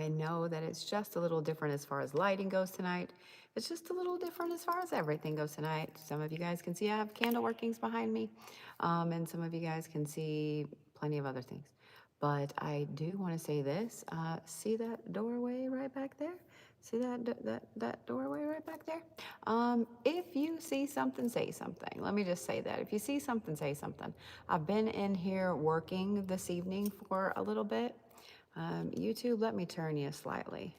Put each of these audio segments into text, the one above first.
I know that it's just a little different as far as lighting goes tonight. It's just a little different as far as everything goes tonight. Some of you guys can see I have candle workings behind me, and some of you guys can see plenty of other things. But I do want to say this. See that doorway right back there? See that doorway right back there? If you see something, say something. Let me just say that. If you see something, say something. I've been in here working this evening for a little bit. YouTube, let me turn you slightly.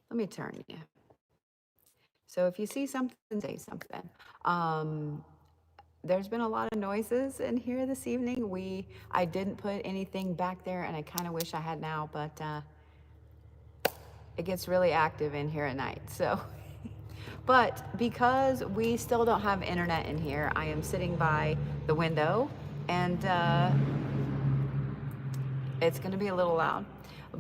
Let me turn you. So if you see something, say something. There's been a lot of noises in here this evening. I didn't put anything back there, and I kind of wish I had now, but it gets really active in here at night. So, but because we still don't have internet in here, I am sitting by the window, and it's going to be a little loud.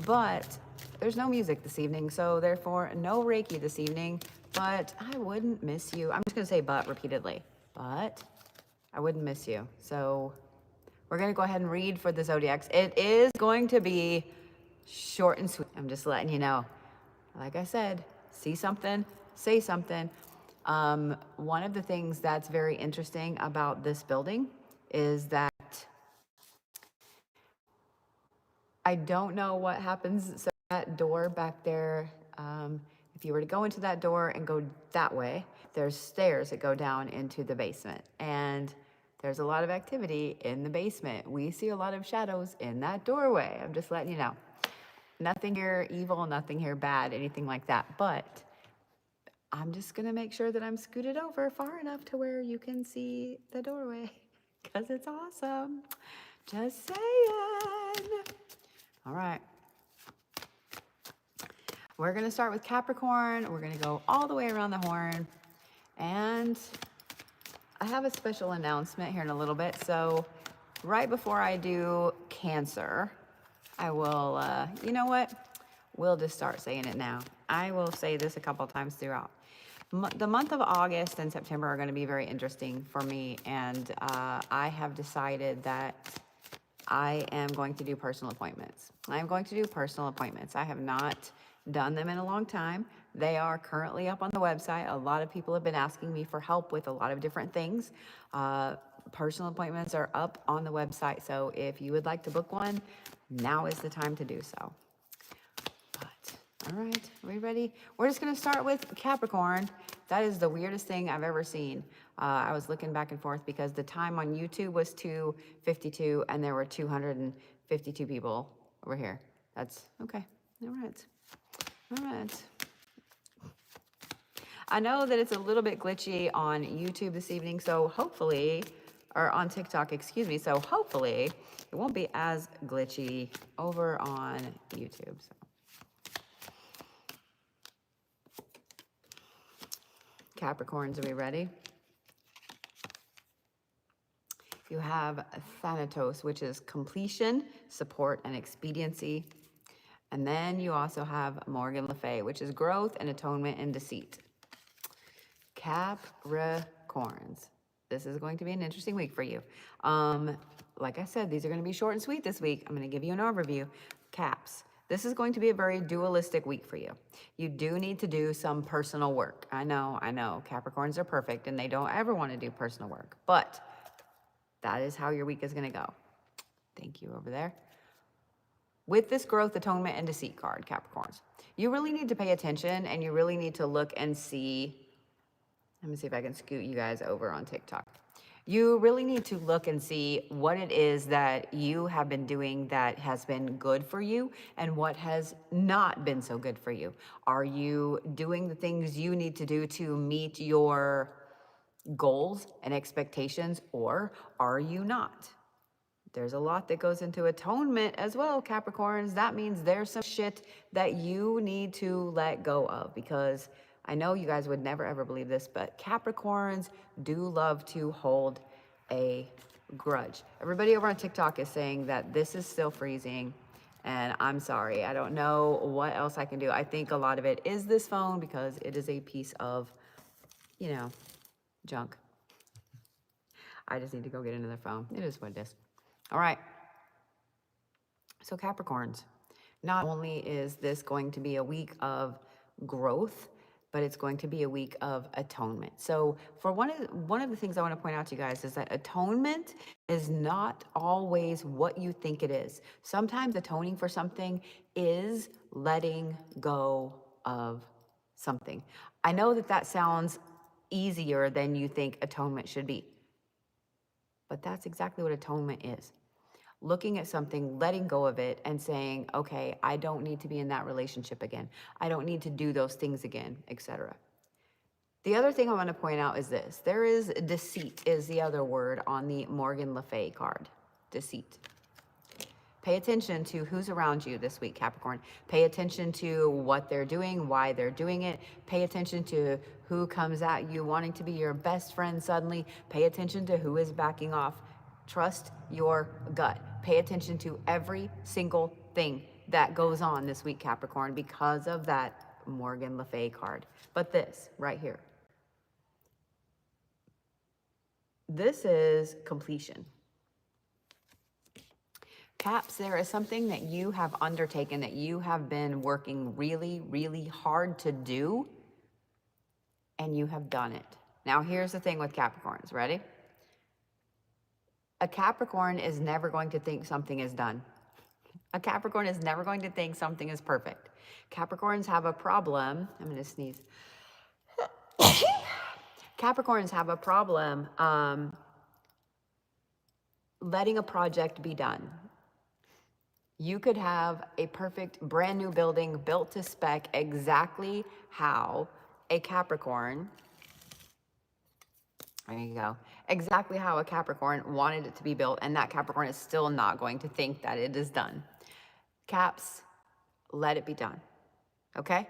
But there's no music this evening, so therefore no Reiki this evening. But I wouldn't miss you. I'm just going to say but repeatedly. But I wouldn't miss you. So we're going to go ahead and read for the Zodiacs. It is going to be short and sweet. I'm just letting you know. Like I said, see something, say something. One of the things that's very interesting about this building is that I don't know what happens. So that door back there, if you were to go into that door and go that way, there's stairs that go down into the basement. And there's a lot of activity in the basement. We see a lot of shadows in that doorway. I'm just letting you know. Nothing here evil, nothing here bad, anything like that. But I'm just going to make sure that I'm scooted over far enough to where you can see the doorway because it's awesome. Just saying. All right. We're going to start with Capricorn. We're going to go all the way around the horn. And I have a special announcement here in a little bit. So right before I do Cancer, I will, you know what? We'll just start saying it now. I will say this a couple times throughout. The month of August and September are going to be very interesting for me. And I have decided that I am going to do personal appointments. I'm going to do personal appointments. I have not done them in a long time. They are currently up on the website. A lot of people have been asking me for help with a lot of different things. Personal appointments are up on the website. So if you would like to book one, now is the time to do so. But, all right, are we ready? We're just going to start with Capricorn. That is the weirdest thing I've ever seen. I was looking back and forth because the time on YouTube was 2:52 and there were 252 people over here. That's okay. All right. All right. I know that it's a little bit glitchy on YouTube this evening, so hopefully, or on TikTok, excuse me, so hopefully it won't be as glitchy over on YouTube. So. Capricorns, are we ready? You have Thanatos, which is completion, support, and expediency. And then you also have Morgan Le Fay, which is growth and atonement and deceit. Capricorns. This is going to be an interesting week for you. Like I said, these are going to be short and sweet this week. I'm going to give you an overview. Caps. This is going to be a very dualistic week for you. You do need to do some personal work. I know. Capricorns are perfect and they don't ever want to do personal work. But that is how your week is going to go. Thank you over there. With this growth, atonement, and deceit card, Capricorns, you really need to pay attention and you really need to look and see. Let me see if I can scoot you guys over on TikTok. You really need to look and see what it is that you have been doing that has been good for you and what has not been so good for you. Are you doing the things you need to do to meet your goals and expectations, or are you not? There's a lot that goes into atonement as well, Capricorns. That means there's some shit that you need to let go of, because I know you guys would never ever believe this, but Capricorns do love to hold a grudge. Everybody over on TikTok is saying that this is still freezing, and I'm sorry. I don't know what else I can do. I think a lot of it is this phone because it is a piece of, you know, junk. I just need to go get another phone. It is what it is. All right. So Capricorns, Not only is this going to be a week of growth, but it's going to be a week of atonement. So for one of the things I want to point out to you guys is that atonement is not always what you think it is. Sometimes atoning for something is letting go of something. I know that that sounds easier than you think atonement should be, but that's exactly what atonement is. Looking at something, letting go of it, and saying, okay, I don't need to be in that relationship again. I don't need to do those things again, etc. The other thing I want to point out is this. There is deceit is the other word on the Morgan Le Fay card. Deceit. Pay attention to who's around you this week, Capricorn. Pay attention to what they're doing, why they're doing it. Pay attention to who comes at you wanting to be your best friend suddenly. Pay attention to who is backing off. Trust your gut. Pay attention to every single thing that goes on this week, Capricorn, because of that Morgan Le Fay card. But this right here, this is completion. Caps, there is something that you have undertaken, that you have been working really, really hard to do, and you have done it. Now, here's the thing with Capricorns. Ready? A Capricorn is never going to think something is done. A Capricorn is never going to think something is perfect. Capricorns have a problem. I'm going to sneeze. Capricorns have a problem letting a project be done. You could have a perfect brand new building built to spec exactly how a Capricorn, there you go, exactly how a Capricorn wanted it to be built, and that Capricorn is still not going to think that it is done. Caps, let it be done, okay?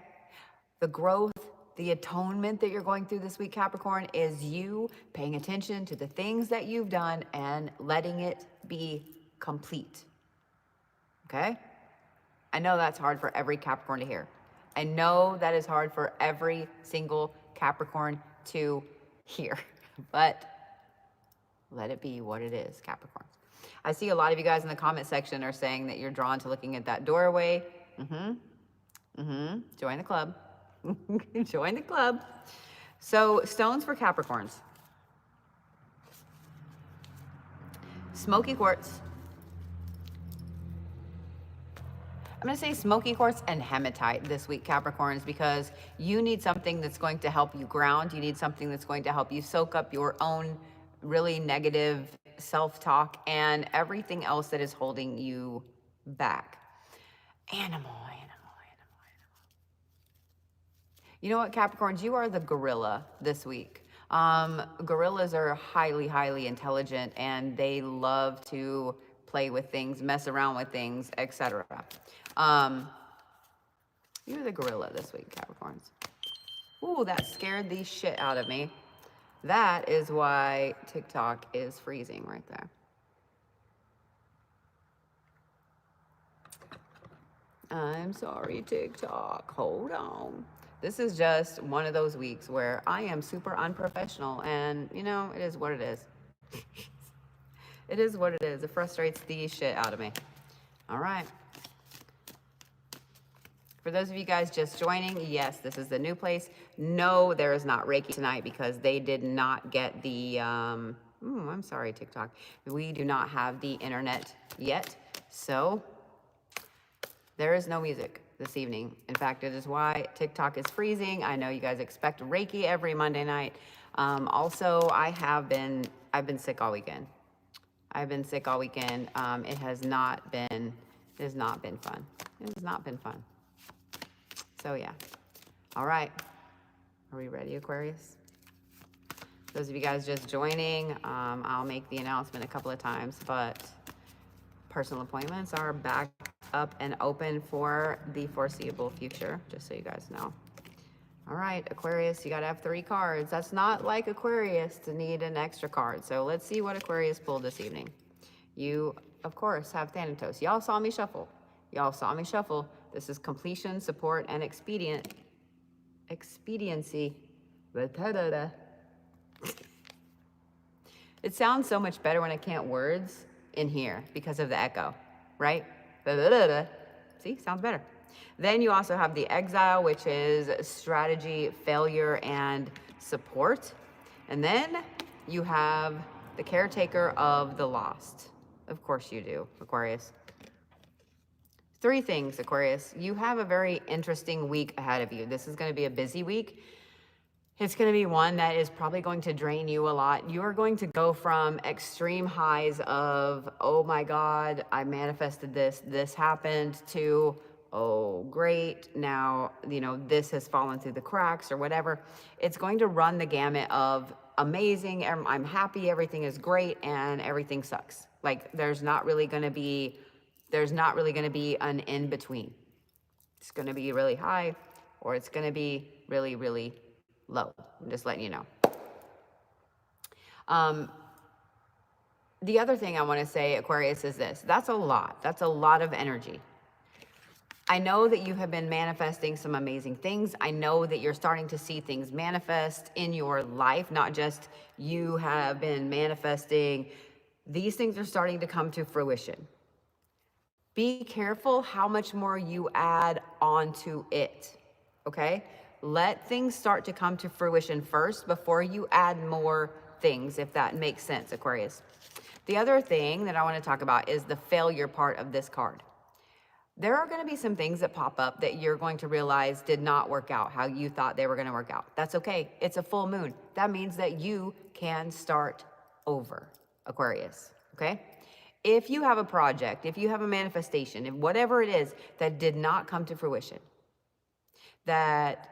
The growth, the atonement that you're going through this week, Capricorn, is you paying attention to the things that you've done and letting it be complete. Okay? I know that's hard for every Capricorn to hear. I know that is hard for every single Capricorn to hear, but let it be what it is, Capricorns. I see a lot of you guys in the comment section are saying that you're drawn to looking at that doorway. Join the club. Join the club. So, stones for Capricorns. Smoky quartz. I'm going to say smoky quartz and hematite this week, Capricorns, because you need something that's going to help you ground. You need something that's going to help you soak up your own really negative self-talk and everything else that is holding you back. Animal. You know what, Capricorns? You are the gorilla this week. Gorillas are highly, highly intelligent, and they love to play with things, mess around with things, etc. You're the gorilla this week, Capricorns. Ooh, that scared the shit out of me. That is why TikTok is freezing right there. I'm sorry, TikTok. Hold on. This is just one of those weeks where I am super unprofessional, and you know, it is what it is. It is what it is. It frustrates the shit out of me. All right. For those of you guys just joining, yes, this is the new place. No, there is not Reiki tonight because they did not get the, I'm sorry, TikTok. We do not have the internet yet. So there is no music this evening. In fact, it is why TikTok is freezing. I know you guys expect Reiki every Monday night. Also, I've been sick all weekend. I've been sick all weekend. It has not been fun. It has not been fun. So yeah. All right. Are we ready, Aquarius? Those of you guys just joining, I'll make the announcement a couple of times, but personal appointments are back up and open for the foreseeable future, just so you guys know. All right, Aquarius, you got to have 3 cards. That's not like Aquarius to need an extra card. So let's see what Aquarius pulled this evening. You, of course, have Thanatos. Y'all saw me shuffle. This is completion, support, and expediency. It sounds so much better when I can't words in here because of the echo, right? See See, sounds better. Then you also have the exile, which is strategy, failure, and support. And then you have the caretaker of the lost. Of course you do, Aquarius. 3 things, Aquarius. You have a very interesting week ahead of you. This is going to be a busy week. It's going to be one that is probably going to drain you a lot. You are going to go from extreme highs of, oh my God, I manifested this, this happened, to, oh great, now, you know, this has fallen through the cracks or whatever. It's going to run the gamut of amazing, I'm happy, everything is great, and everything sucks. Like there's not really going to be an in between. It's going to be really high, or it's going to be really, really low. I'm just letting you know. The other thing I want to say, Aquarius, is this. That's a lot. That's a lot of energy. I know that you have been manifesting some amazing things. I know that you're starting to see things manifest in your life, not just you have been manifesting. These things are starting to come to fruition. Be careful how much more you add onto it, okay? Let things start to come to fruition first before you add more things, if that makes sense, Aquarius. The other thing that I want to talk about is the failure part of this card. There are going to be some things that pop up that you're going to realize did not work out how you thought they were going to work out. That's okay. It's a full moon. That means that you can start over, Aquarius, okay? If you have a project, if you have a manifestation, if whatever it is that did not come to fruition, that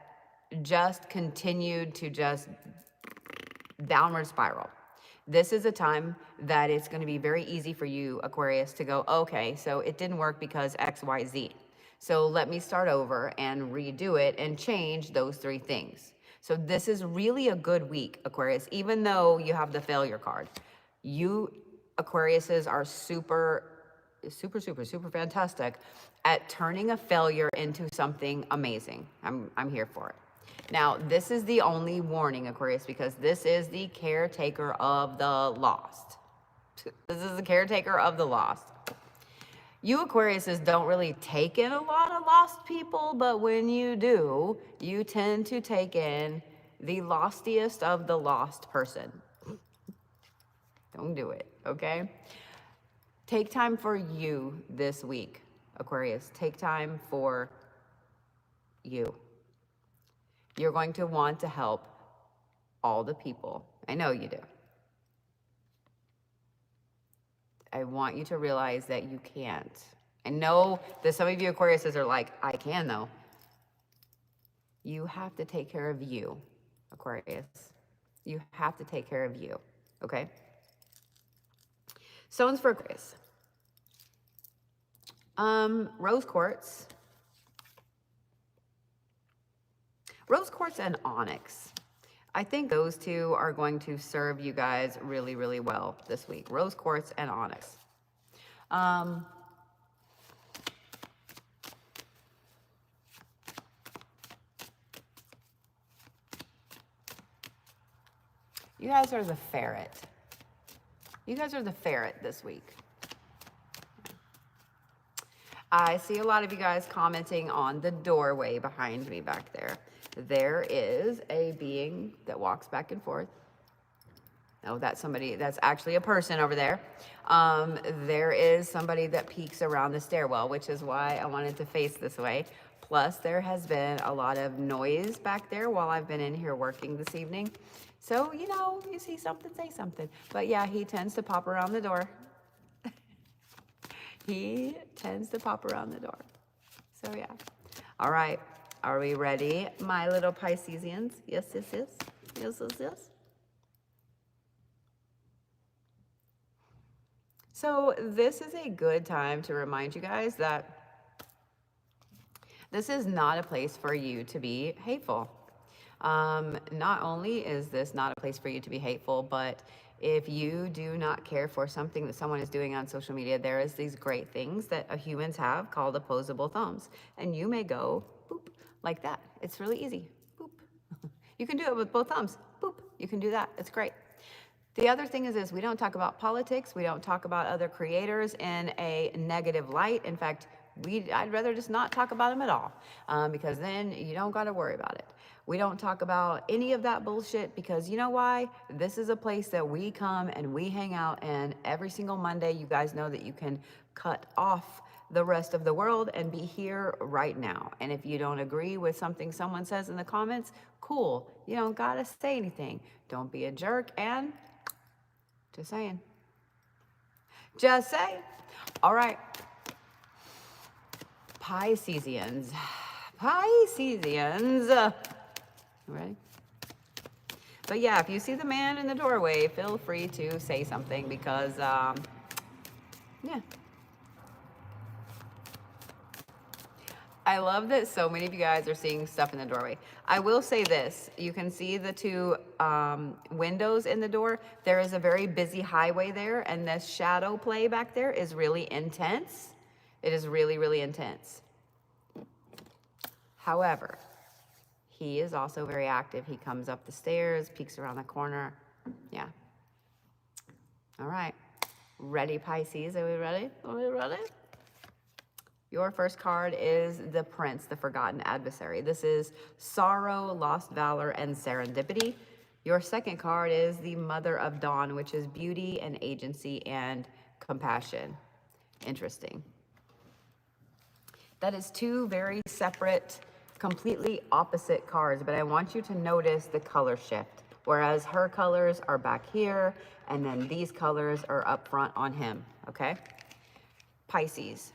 just continued to just downward spiral, this is a time that it's going to be very easy for you, Aquarius, to go, okay, so it didn't work because X, Y, Z. So let me start over and redo it and change those 3 things. So this is really a good week, Aquarius, even though you have the failure card. You Aquariuses are super fantastic at turning a failure into something amazing. I'm here for it. Now, this is the only warning, Aquarius, because this is the caretaker of the lost. This is the caretaker of the lost. You Aquariuses don't really take in a lot of lost people, but when you do, you tend to take in the lostiest of the lost person. Don't do it, okay? Take time for you this week, Aquarius. Take time for you. You're going to want to help all the people. I know you do. I want you to realize that you can't. I know that some of you Aquariuses are like, I can though. You have to take care of you, Aquarius. You have to take care of you, okay? Stones for Aquarius. Rose quartz. Rose quartz and onyx. I think those 2 are going to serve you guys really, really well this week. Rose quartz and onyx. You guys are the ferret. You guys are the ferret this week. I see a lot of you guys commenting on the doorway behind me back there. There is a being that walks back and forth. Oh, that's somebody, that's actually a person over there. There is somebody that peeks around the stairwell, which is why I wanted to face this way. Plus, there has been a lot of noise back there while I've been in here working this evening. So, you know, you see something, say something. But yeah, he tends to pop around the door. He tends to pop around the door. So yeah. All right. Are we ready, my little Piscesians? Yes, yes, yes. Yes, yes, yes. So this is a good time to remind you guys that this is not a place for you to be hateful. Not only is this not a place for you to be hateful, but if you do not care for something that someone is doing on social media, there is these great things that humans have called opposable thumbs. And you may go, boop, like that. It's really easy. Boop. You can do it with both thumbs. Boop. You can do that. It's great. The other thing is this, we don't talk about politics. We don't talk about other creators in a negative light. In fact, I'd rather just not talk about them at all, because then you don't got to worry about it. We don't talk about any of that bullshit because you know why? This is a place that we come and we hang out, and every single Monday, you guys know that you can cut off the rest of the world and be here right now. And if you don't agree with something someone says in the comments, cool. You don't got to say anything. Don't be a jerk, and just saying. Just saying. All right. Pisceans. Ready? But yeah, if you see the man in the doorway, feel free to say something because, yeah. I love that so many of you guys are seeing stuff in the doorway. I will say this. You can see the two windows in the door. There is a very busy highway there, and this shadow play back there is really intense. It is really, really intense. However, he is also very active. He comes up the stairs, peeks around the corner. Yeah. All right. Ready, Pisces? Are we ready? Are we ready? Your first card is the Prince, the Forgotten Adversary. This is sorrow, lost valor, and serendipity. Your second card is the Mother of Dawn, which is beauty and agency and compassion. Interesting. That is two very separate, completely opposite cards, but I want you to notice the color shift. Whereas her colors are back here, and then these colors are up front on him, okay? Pisces.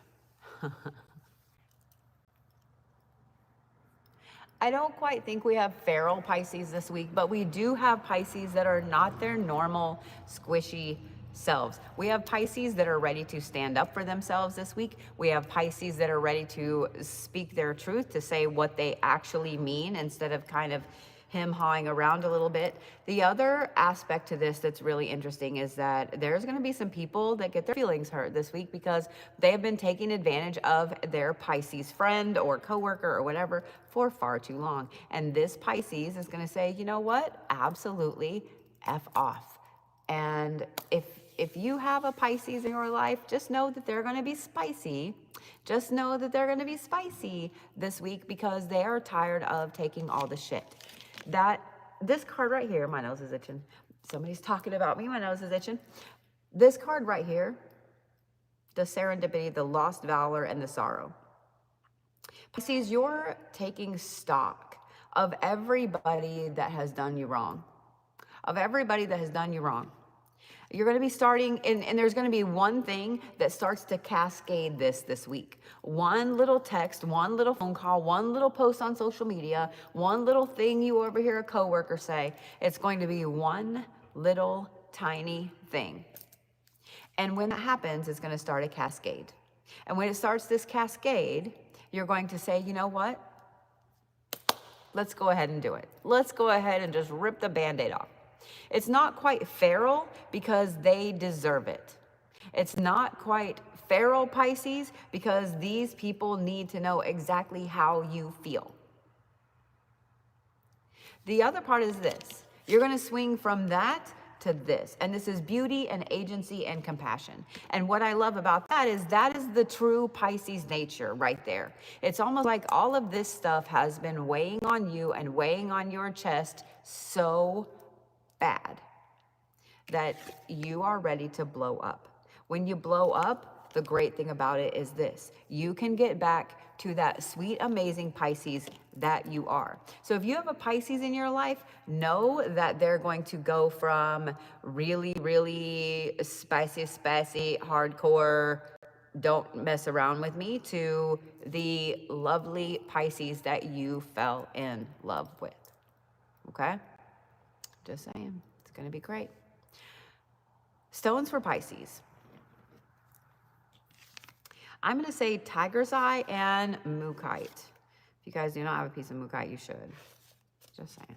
I don't quite think we have feral Pisces this week, but we do have Pisces that are not their normal squishy selves. We have Pisces that are ready to stand up for themselves this week. We have Pisces that are ready to speak their truth, to say what they actually mean instead of kind of him-hawing around a little bit. The other aspect to this that's really interesting is that there's going to be some people that get their feelings hurt this week because they have been taking advantage of their Pisces friend or coworker or whatever for far too long. And this Pisces is going to say, you know what? Absolutely F off. And if you have a Pisces in your life, just know that they're going to be spicy. Just know that they're going to be spicy this week because they are tired of taking all the shit. This card right here, my nose is itching. Somebody's talking about me, my nose is itching. This card right here, the serendipity, the lost valor, and the sorrow. Pisces, you're taking stock of everybody that has done you wrong. Of everybody that has done you wrong. You're going to be starting, and there's going to be one thing that starts to cascade this week. One little text, one little phone call, one little post on social media, one little thing you overhear a coworker say. It's going to be one little tiny thing. And when that happens, it's going to start a cascade. And when it starts this cascade, you're going to say, you know what? Let's go ahead and do it. Let's go ahead and just rip the Band-Aid off. It's not quite feral because they deserve it. It's not quite feral Pisces because these people need to know exactly how you feel. The other part is this. You're going to swing from that to this. And this is beauty and agency and compassion. And what I love about that is the true Pisces nature right there. It's almost like all of this stuff has been weighing on you and weighing on your chest so bad that you are ready to blow up. When you blow up, the great thing about it is this: you can get back to that sweet, amazing Pisces that you are. So if you have a Pisces in your life, know that they're going to go from really, really spicy, hardcore, don't mess around with me, to the lovely Pisces that you fell in love with. Okay? Just saying, it's going to be great. Stones for Pisces. I'm going to say tiger's eye and Mookaite. If you guys do not have a piece of Mookaite, you should. Just saying.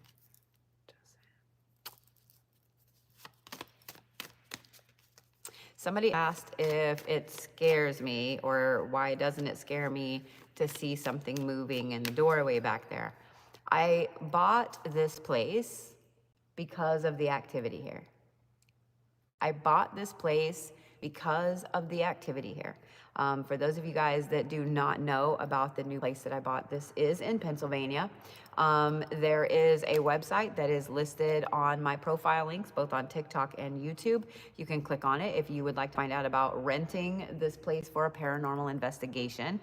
Somebody asked if it scares me, or why doesn't it scare me to see something moving in the doorway back there. I bought this place because of the activity here. I bought this place because of the activity here. For those of you guys that do not know about the new place that I bought, this is in Pennsylvania. There is a website that is listed on my profile links, both on TikTok and YouTube. You can click on it if you would like to find out about renting this place for a paranormal investigation.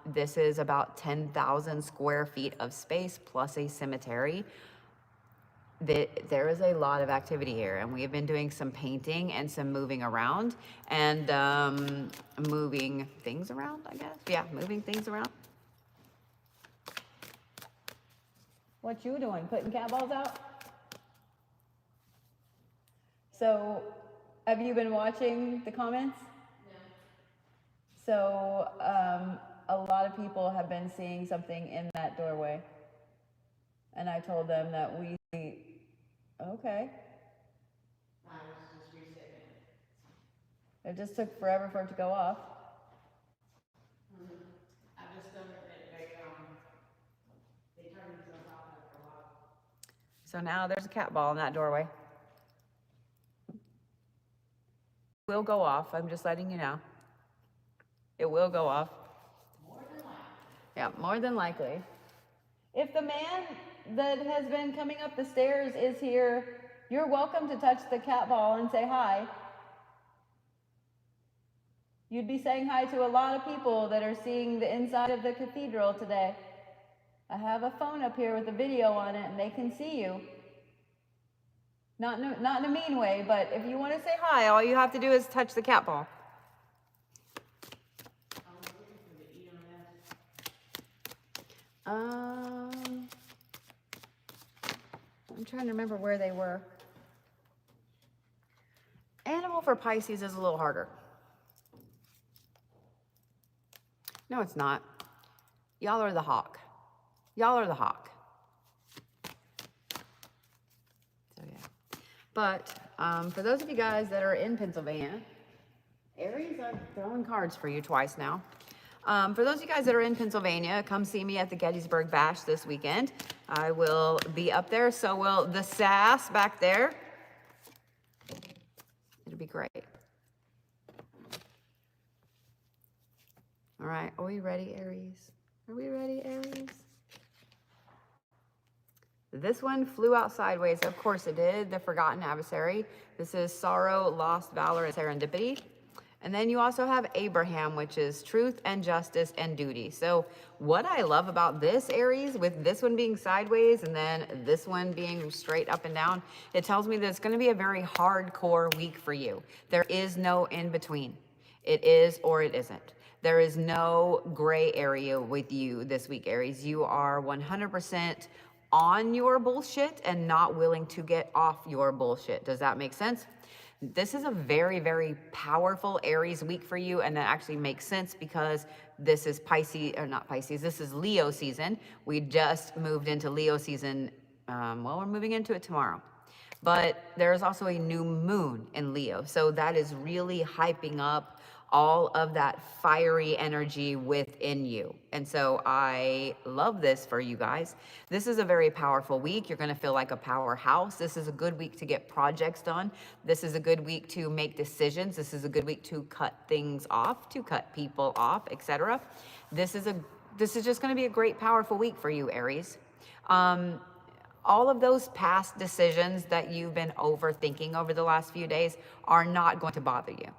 This is about 10,000 square feet of space plus a cemetery. There is a lot of activity here, and we have been doing some painting and some moving around and moving things around, I guess. Yeah, moving things around. What you doing? Putting cat balls out? So, have you been watching the comments? No. So, a lot of people have been seeing something in that doorway. And I told them that we... Okay. I was just resetting it. It just took forever for it to go off. I just done it. They turned themselves off after a while. So now there's a cat ball in that doorway. It will go off. I'm just letting you know. It will go off. More than likely. Yeah, more than likely. If the man that has been coming up the stairs is here, you're welcome to touch the cat ball and say hi. You'd be saying hi to a lot of people that are seeing the inside of the cathedral today. I have a phone up here with a video on it, and they can see you. Not in a mean way, but if you want to say hi, all you have to do is touch the cat ball. I'm trying to remember where they were. Animal for Pisces is a little harder. No, it's not. Y'all are the hawk. Y'all are the hawk. So yeah. But for those of you guys that are in Pennsylvania, Aries, I'm throwing cards for you twice now. For those of you guys that are in Pennsylvania, come see me at the Gettysburg Bash this weekend. I will be up there, so will the sass back there. It'll be great. All right, are we ready, Aries? Are we ready, Aries? This one flew out sideways. Of course it did. The Forgotten Adversary. This is sorrow, lost valor, and serendipity. And then you also have Abraham, which is truth and justice and duty. So what I love about this, Aries, with this one being sideways and then this one being straight up and down, it tells me that it's going to be a very hardcore week for you. There is no in between. It is or it isn't. There is no gray area with you this week, Aries. You are 100% on your bullshit and not willing to get off your bullshit. Does that make sense? This is a very, very powerful Aries week for you, and that actually makes sense because this is Pisces, or not Pisces, this is Leo season. We just moved into Leo season, well, we're moving into it tomorrow. But there is also a new moon in Leo, so that is really hyping up all of that fiery energy within you. And so I love this for you guys. This is a very powerful week. You're going to feel like a powerhouse. This is a good week to get projects done. This is a good week to make decisions. This is a good week to cut things off, to cut people off, etc. This is just going to be a great, powerful week for you, Aries. All of those past decisions that you've been overthinking over the last few days are not going to bother you.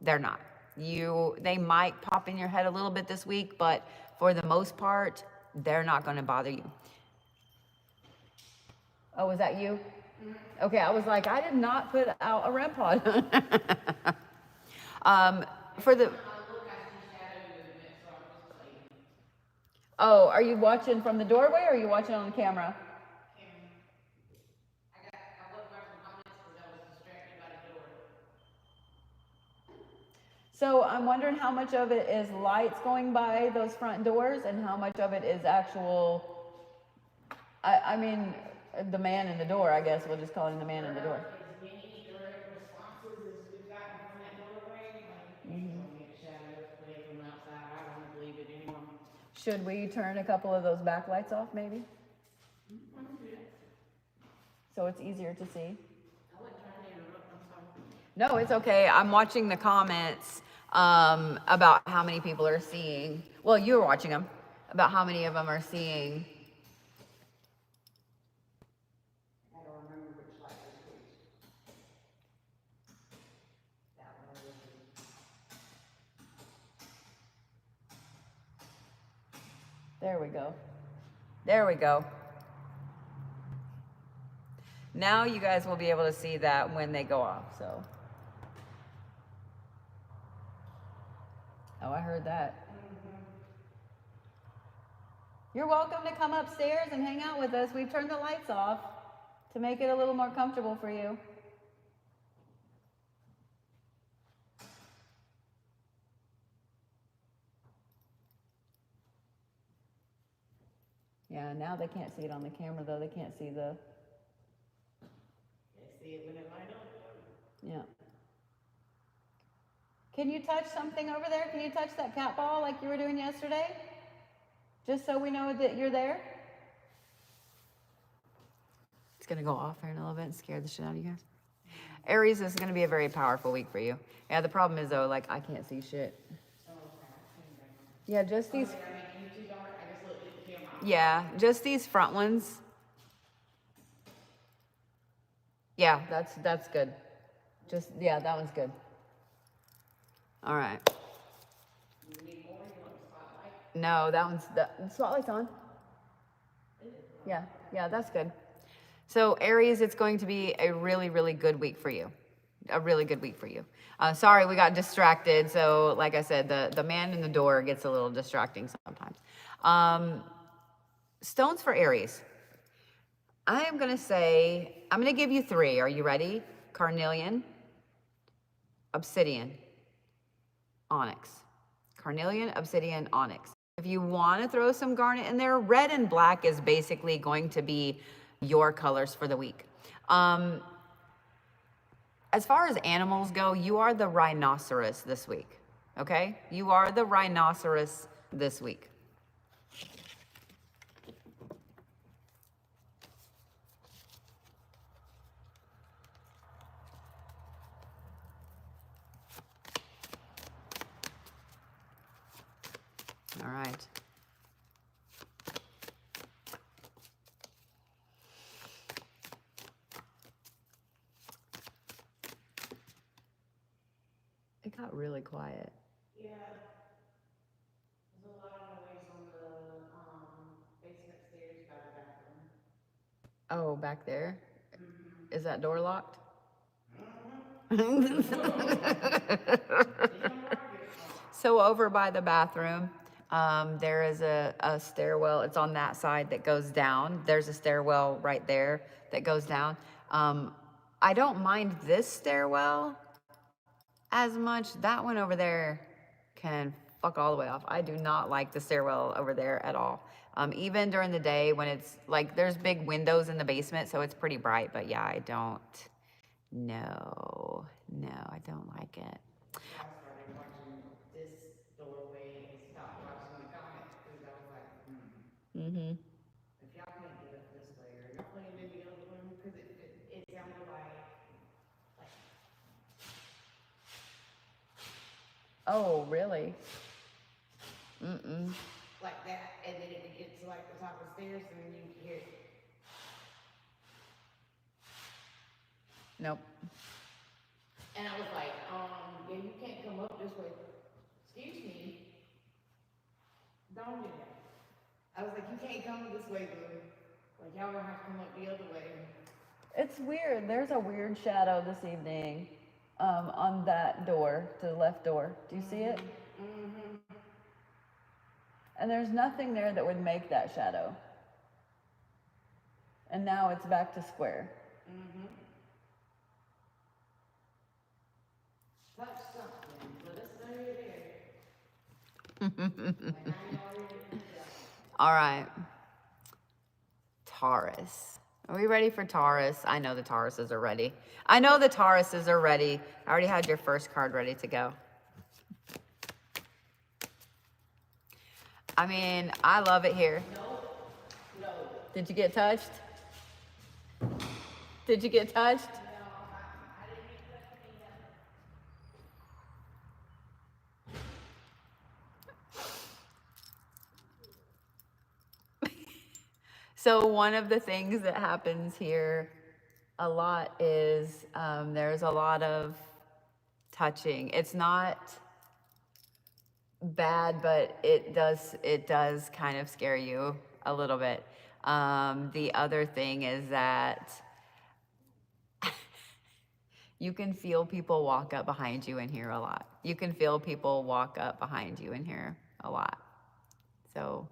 They're not. They might pop in your head a little bit this week, but for the most part, they're not going to bother you. Oh, was that you? Mm-hmm. Okay, I was like, I did not put out a REM pod. Oh, are you watching from the doorway or are you watching on camera? So I'm wondering how much of it is lights going by those front doors and how much of it is actual, I mean, the man in the door, I guess. We'll just call him the man in the door. As many direct responses as we've gotten from that doorway, like, you don't get shadows play from outside. I don't believe it anymore. Should we turn a couple of those backlights off, maybe? So it's easier to see. I wouldn't try to interrupt, I'm sorry. No, it's okay. I'm watching the comments about how many people are seeing. Well, you're watching them about how many of them are seeing. I don't remember which light is which. That one was There we go. There we go. Now you guys will be able to see that when they go off, so. Oh, I heard that. You're welcome to come upstairs and hang out with us. We've turned the lights off to make it a little more comfortable for you. Yeah, now they can't see it on the camera though. They can't see the. Can't see it when it light up. Yeah. Can you touch something over there? Can you touch that cat ball like you were doing yesterday? Just so we know that you're there. It's going to go off here in a little bit and scare the shit out of you guys. Aries, this is going to be a very powerful week for you. Yeah, the problem is though, like I can't see shit. Yeah, just these. Yeah, just these front ones. Yeah, that's good. Just, yeah, that one's good. All right. No, that one's, the spotlight's on. Yeah, that's good. So Aries, it's going to be a really, really good week for you. A really good week for you. Sorry, we got distracted. So like I said, the man in the door gets a little distracting sometimes. Stones for Aries. I am going to say, I'm going to give you 3. Are you ready? Carnelian, Obsidian, Onyx. Carnelian, Obsidian, Onyx. If you want to throw some garnet in there, red and black is basically going to be your colors for the week. As far as animals go, you are the rhinoceros this week. Okay? You are the rhinoceros this week. All right. It got really quiet. Yeah. There's a lot of noise on the basement stairs by the bathroom. Oh, back there? Is that door locked? So over by the bathroom, there is a stairwell. It's on that side that goes down. There's a stairwell right there that goes down. I don't mind this stairwell as much. That one over there can fuck all the way off. I do not like the stairwell over there at all. Even during the day when it's like, there's big windows in the basement, so it's pretty bright, but yeah, I don't, no, I don't like it. I started watching this doorway and stopped watching the comments because I was like, if y'all can't get up this way, or y'all playing in the other room, because it sounded like, Oh, really? like that, and then it would get to like the top of the stairs, and then you could hear it. Nope. And I was like, yeah, you can't come up this way. Excuse me. Don't do that. I was like, you can't come this way, boo. Like, y'all gonna have to come up the other way. It's weird. There's a weird shadow this evening on that door, to the left door. Do you see it? And there's nothing there that would make that shadow. And now it's back to square. Touch something, but it's not there. All right. Taurus. Are we ready for Taurus? I know the Tauruses are ready. I already had your first card ready to go. I mean, I love it here. No. Did you get touched? Did you get touched? So one of the things that happens here a lot is there's a lot of touching. It's not bad, but it does kind of scare you a little bit. The other thing is that you can feel people walk up behind you in here a lot. You can feel people walk up behind you in here a lot. So,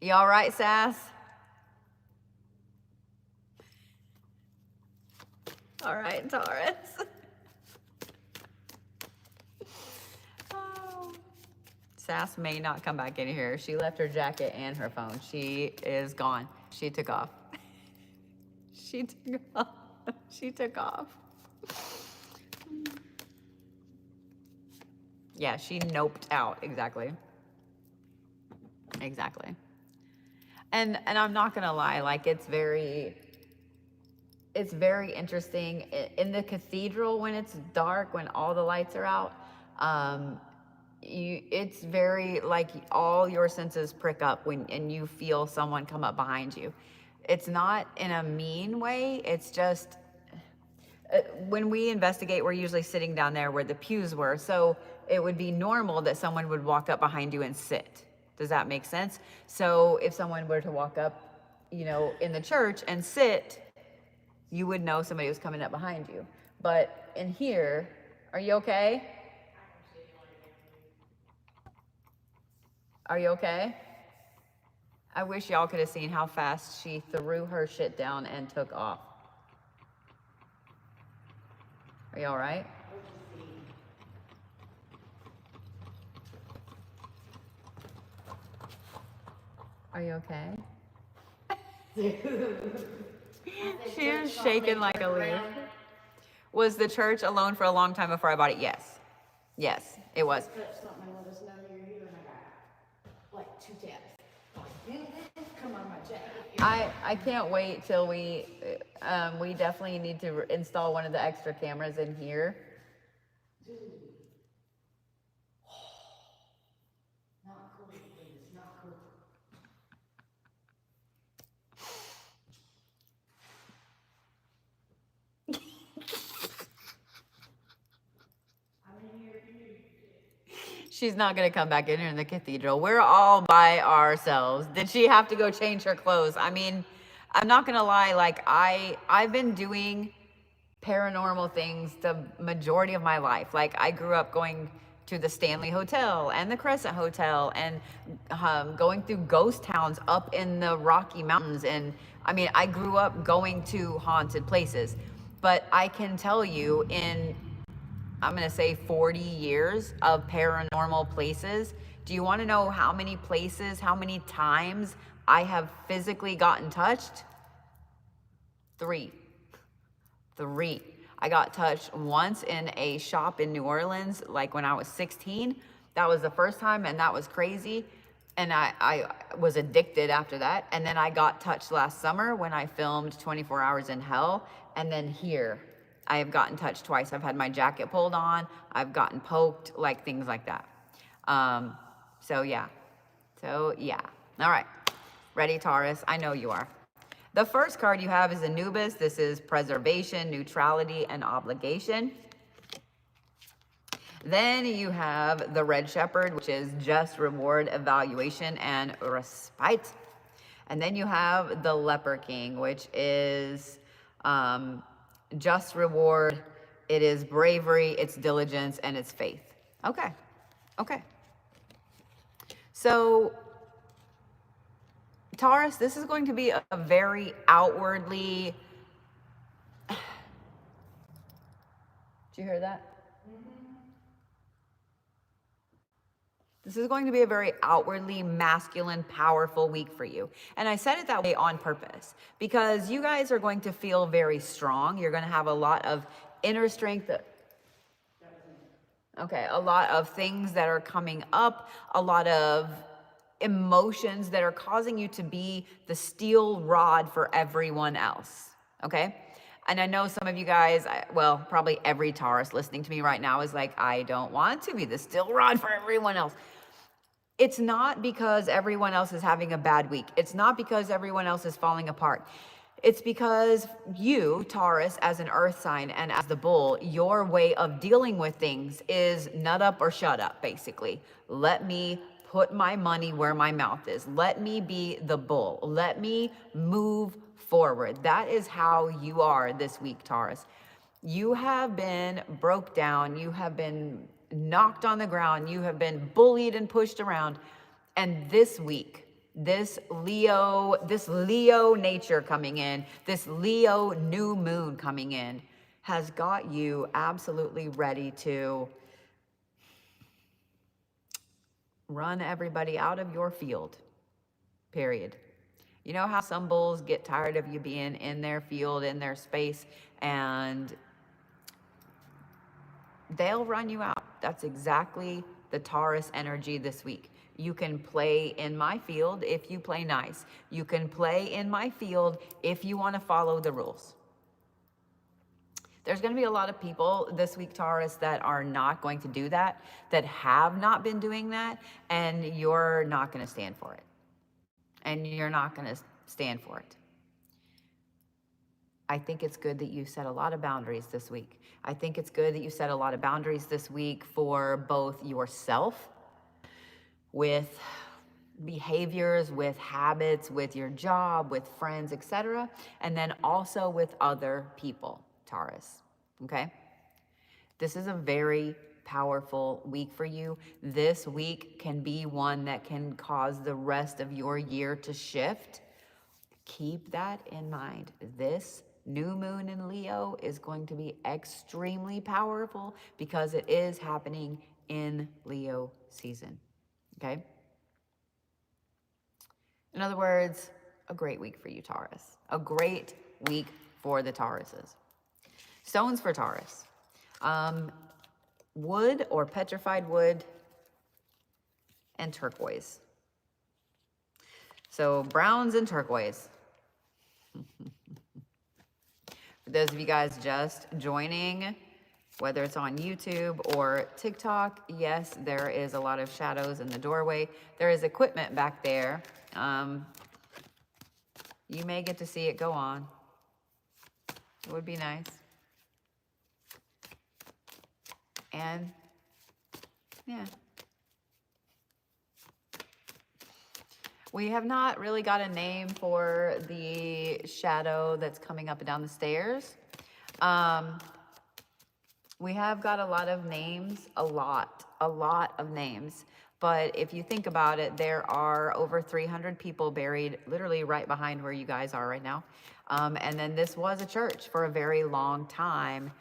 you all right, Sass? All right, Taurus. Oh. Sass may not come back in here. She left her jacket and her phone. She is gone. She took off. She took off. She took off. Yeah, she noped out. Exactly. Exactly. And I'm not gonna lie, like it's very interesting in the cathedral when it's dark, when all the lights are out. It's very like all your senses prick up and you feel someone come up behind you. It's not in a mean way. It's just when we investigate, we're usually sitting down there where the pews were. So it would be normal that someone would walk up behind you and sit. Does that make sense? So if someone were to walk up, in the church and sit, you would know somebody was coming up behind you. But in here, are you okay? Are you okay? I wish y'all could have seen how fast she threw her shit down and took off. Are you all right? Are you okay? She is shaking like a leaf. Was the church alone for a long time before I bought it? Yes. Yes, it was. Something and let us know you're here, and I got like 2 taps. Come on, my jacket. I can't wait till we definitely need to install one of the extra cameras in here. Dude. Not cool, it's not cool. She's not gonna come back in here in the cathedral. We're all by ourselves. Did she have to go change her clothes? I mean, I'm not gonna lie, like I've been doing paranormal things the majority of my life. Like I grew up going to the Stanley Hotel and the Crescent Hotel and going through ghost towns up in the Rocky Mountains. And I mean, I grew up going to haunted places. But I can tell you I'm going to say 40 years of paranormal places. Do you want to know how many places, how many times I have physically gotten touched? 3. I got touched once in a shop in New Orleans, like when I was 16. That was the first time, and that was crazy. And I was addicted after that. And then I got touched last summer when I filmed 24 Hours in Hell. And then here, I have gotten touched twice. I've had my jacket pulled on. I've gotten poked, like things like that. So yeah. All right. Ready, Taurus? I know you are. The first card you have is Anubis. This is preservation, neutrality, and obligation. Then you have the Red Shepherd, which is just, reward, evaluation, and respite. And then you have the Leopard King, which is just, reward, it is bravery, it's diligence, and it's faith. Okay. So, Taurus, this is going to be a very outwardly... Did you hear that? This is going to be a very outwardly masculine, powerful week for you. And I said it that way on purpose because you guys are going to feel very strong. You're going to have a lot of inner strength. Okay, a lot of things that are coming up, a lot of emotions that are causing you to be the steel rod for everyone else. Okay? And I know some of you guys, well, probably every Taurus listening to me right now is like, I don't want to be the steel rod for everyone else. It's not because everyone else is having a bad week. It's not because everyone else is falling apart. It's because you, Taurus, as an earth sign and as the bull, your way of dealing with things is nut up or shut up, basically. Let me put my money where my mouth is. Let me be the bull. Let me move forward. That is how you are this week, Taurus. You have been broke down. You have been knocked on the ground. You have been bullied and pushed around. And this week, this Leo nature coming in, this Leo new moon coming in has got you absolutely ready to run everybody out of your field, period. You know how some bulls get tired of you being in their field, in their space, and they'll run you out. That's exactly the Taurus energy this week. You can play in my field if you play nice. You can play in my field if you want to follow the rules. There's going to be a lot of people this week, Taurus, that are not going to do that, that have not been doing that, and you're not going to stand for it. And you're not going to stand for it. I think it's good that you set a lot of boundaries this week. I think it's good that you set a lot of boundaries this week for both yourself, with behaviors, with habits, with your job, with friends, etc., and then also with other people, Taurus, okay? This is a very powerful week for you. This week can be one that can cause the rest of your year to shift. Keep that in mind. This new moon in Leo is going to be extremely powerful because it is happening in Leo season, okay? In other words, a great week for you, Taurus. A great week for the Tauruses. Stones for Taurus. Wood or petrified wood and turquoise. So browns and turquoise. For those of you guys just joining, whether it's on YouTube or TikTok, yes, there is a lot of shadows in the doorway. There is equipment back there. You may get to see it go on. It would be nice. And yeah. We have not really got a name for the shadow that's coming up and down the stairs. We have got a lot of names, a lot of names. But if you think about it, there are over 300 people buried literally right behind where you guys are right now. And then this was a church for a very long time.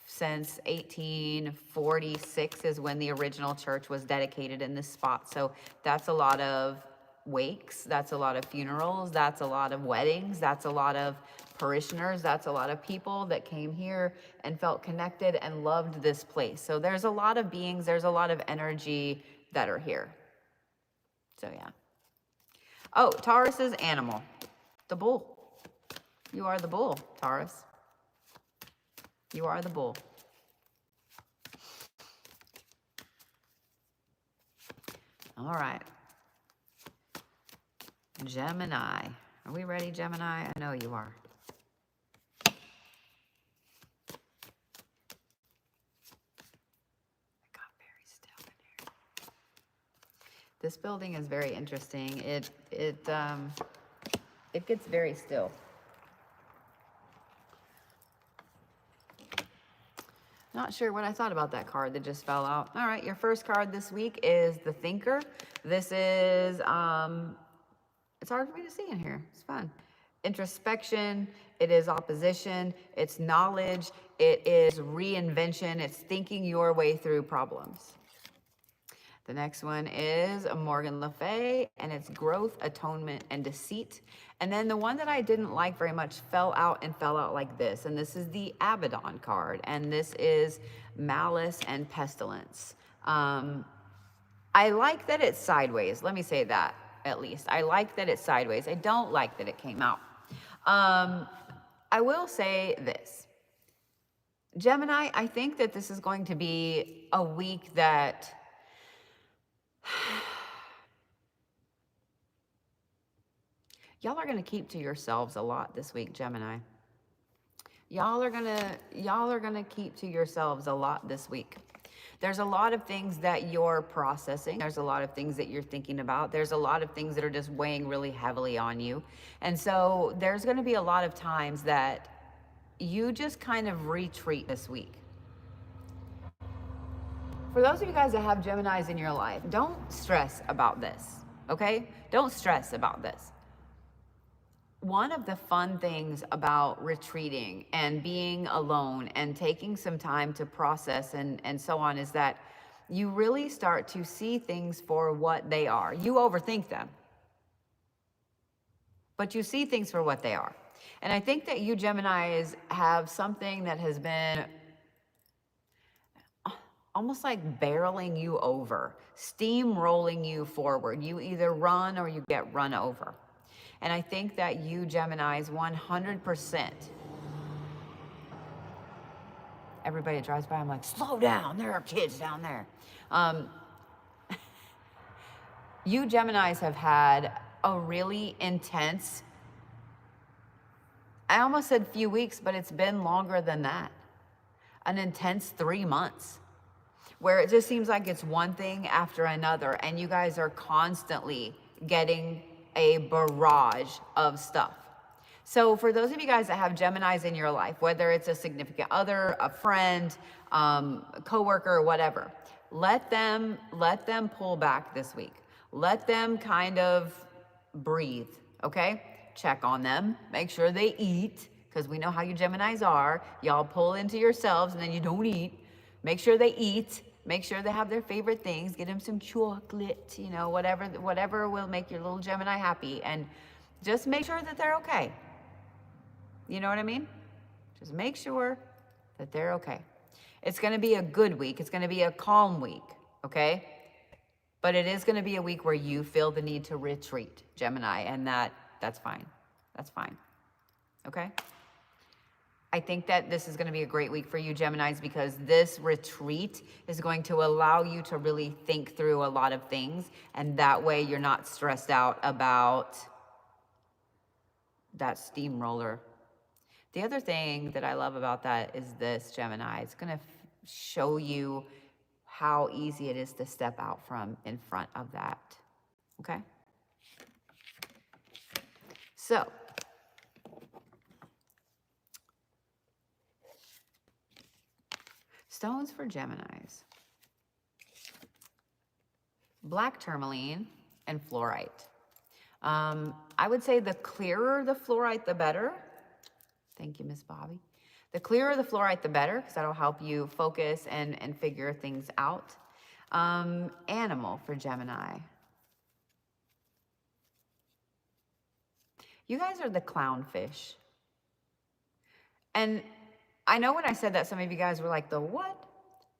Since 1846 is when the original church was dedicated in this spot. So that's a lot of wakes, that's a lot of funerals, that's a lot of weddings, that's a lot of parishioners, that's a lot of people that came here and felt connected and loved this place. So there's a lot of beings, there's a lot of energy that are here. So yeah. Oh, Taurus's animal, the bull. You are the bull, Taurus. You are the bull. All right. Gemini. Are we ready, Gemini? I know you are. It got very still in here. This building is very interesting. It gets very still. Not sure what I thought about that card that just fell out. All right, your first card this week is the Thinker. This is, it's hard for me to see in here. It's fun. Introspection, it is opposition, it's knowledge, it is reinvention, it's thinking your way through problems. The next one is Morgan Le Fay, and it's growth, atonement, and deceit. And then the one that I didn't like very much fell out like this. And this is the Abaddon card. And this is malice and pestilence. I like that it's sideways. Let me say that, at least. I like that it's sideways. I don't like that it came out. I will say this. Gemini, I think that this is going to be a week that Y'all are going to keep to yourselves a lot this week, Gemini. Y'all are going to keep to yourselves a lot this week. There's a lot of things that you're processing. There's a lot of things that you're thinking about. There's a lot of things that are just weighing really heavily on you. And so there's going to be a lot of times that you just kind of retreat this week. For those of you guys that have Geminis in your life, don't stress about this, okay? Don't stress about this. One of the fun things about retreating and being alone and taking some time to process and so on is that you really start to see things for what they are. You overthink them, but you see things for what they are. And I think that you Geminis have something that has been almost like barreling you over, steamrolling you forward. You either run or you get run over. And I think that you Geminis 100%. Everybody that drives by, I'm like, slow down, there are kids down there. You Geminis have had a really intense, I almost said few weeks, but it's been longer than that. An intense 3 months where it just seems like it's one thing after another, and you guys are constantly getting a barrage of stuff. So for those of you guys that have Geminis in your life, whether it's a significant other, a friend, coworker, or whatever, let them pull back this week. Let them kind of breathe, okay? Check on them, make sure they eat, because we know how you Geminis are. Y'all pull into yourselves and then you don't eat. Make sure they eat. Make sure they have their favorite things. Get them some chocolate, you know, whatever will make your little Gemini happy. And just make sure that they're okay. You know what I mean? Just make sure that they're okay. It's going to be a good week. It's going to be a calm week, okay? But it is going to be a week where you feel the need to retreat, Gemini, and that's fine. That's fine. Okay? I think that this is going to be a great week for you, Geminis, because this retreat is going to allow you to really think through a lot of things. And that way you're not stressed out about that steamroller. The other thing that I love about that is this, Gemini. It's going to show you how easy it is to step out from in front of that. Okay? So, stones for Geminis. Black tourmaline and fluorite. I would say the clearer the fluorite, the better. Thank you, Miss Bobby. The clearer the fluorite, the better, because that'll help you focus and figure things out. Animal for Gemini. You guys are the clownfish. And I know when I said that, some of you guys were like, the what?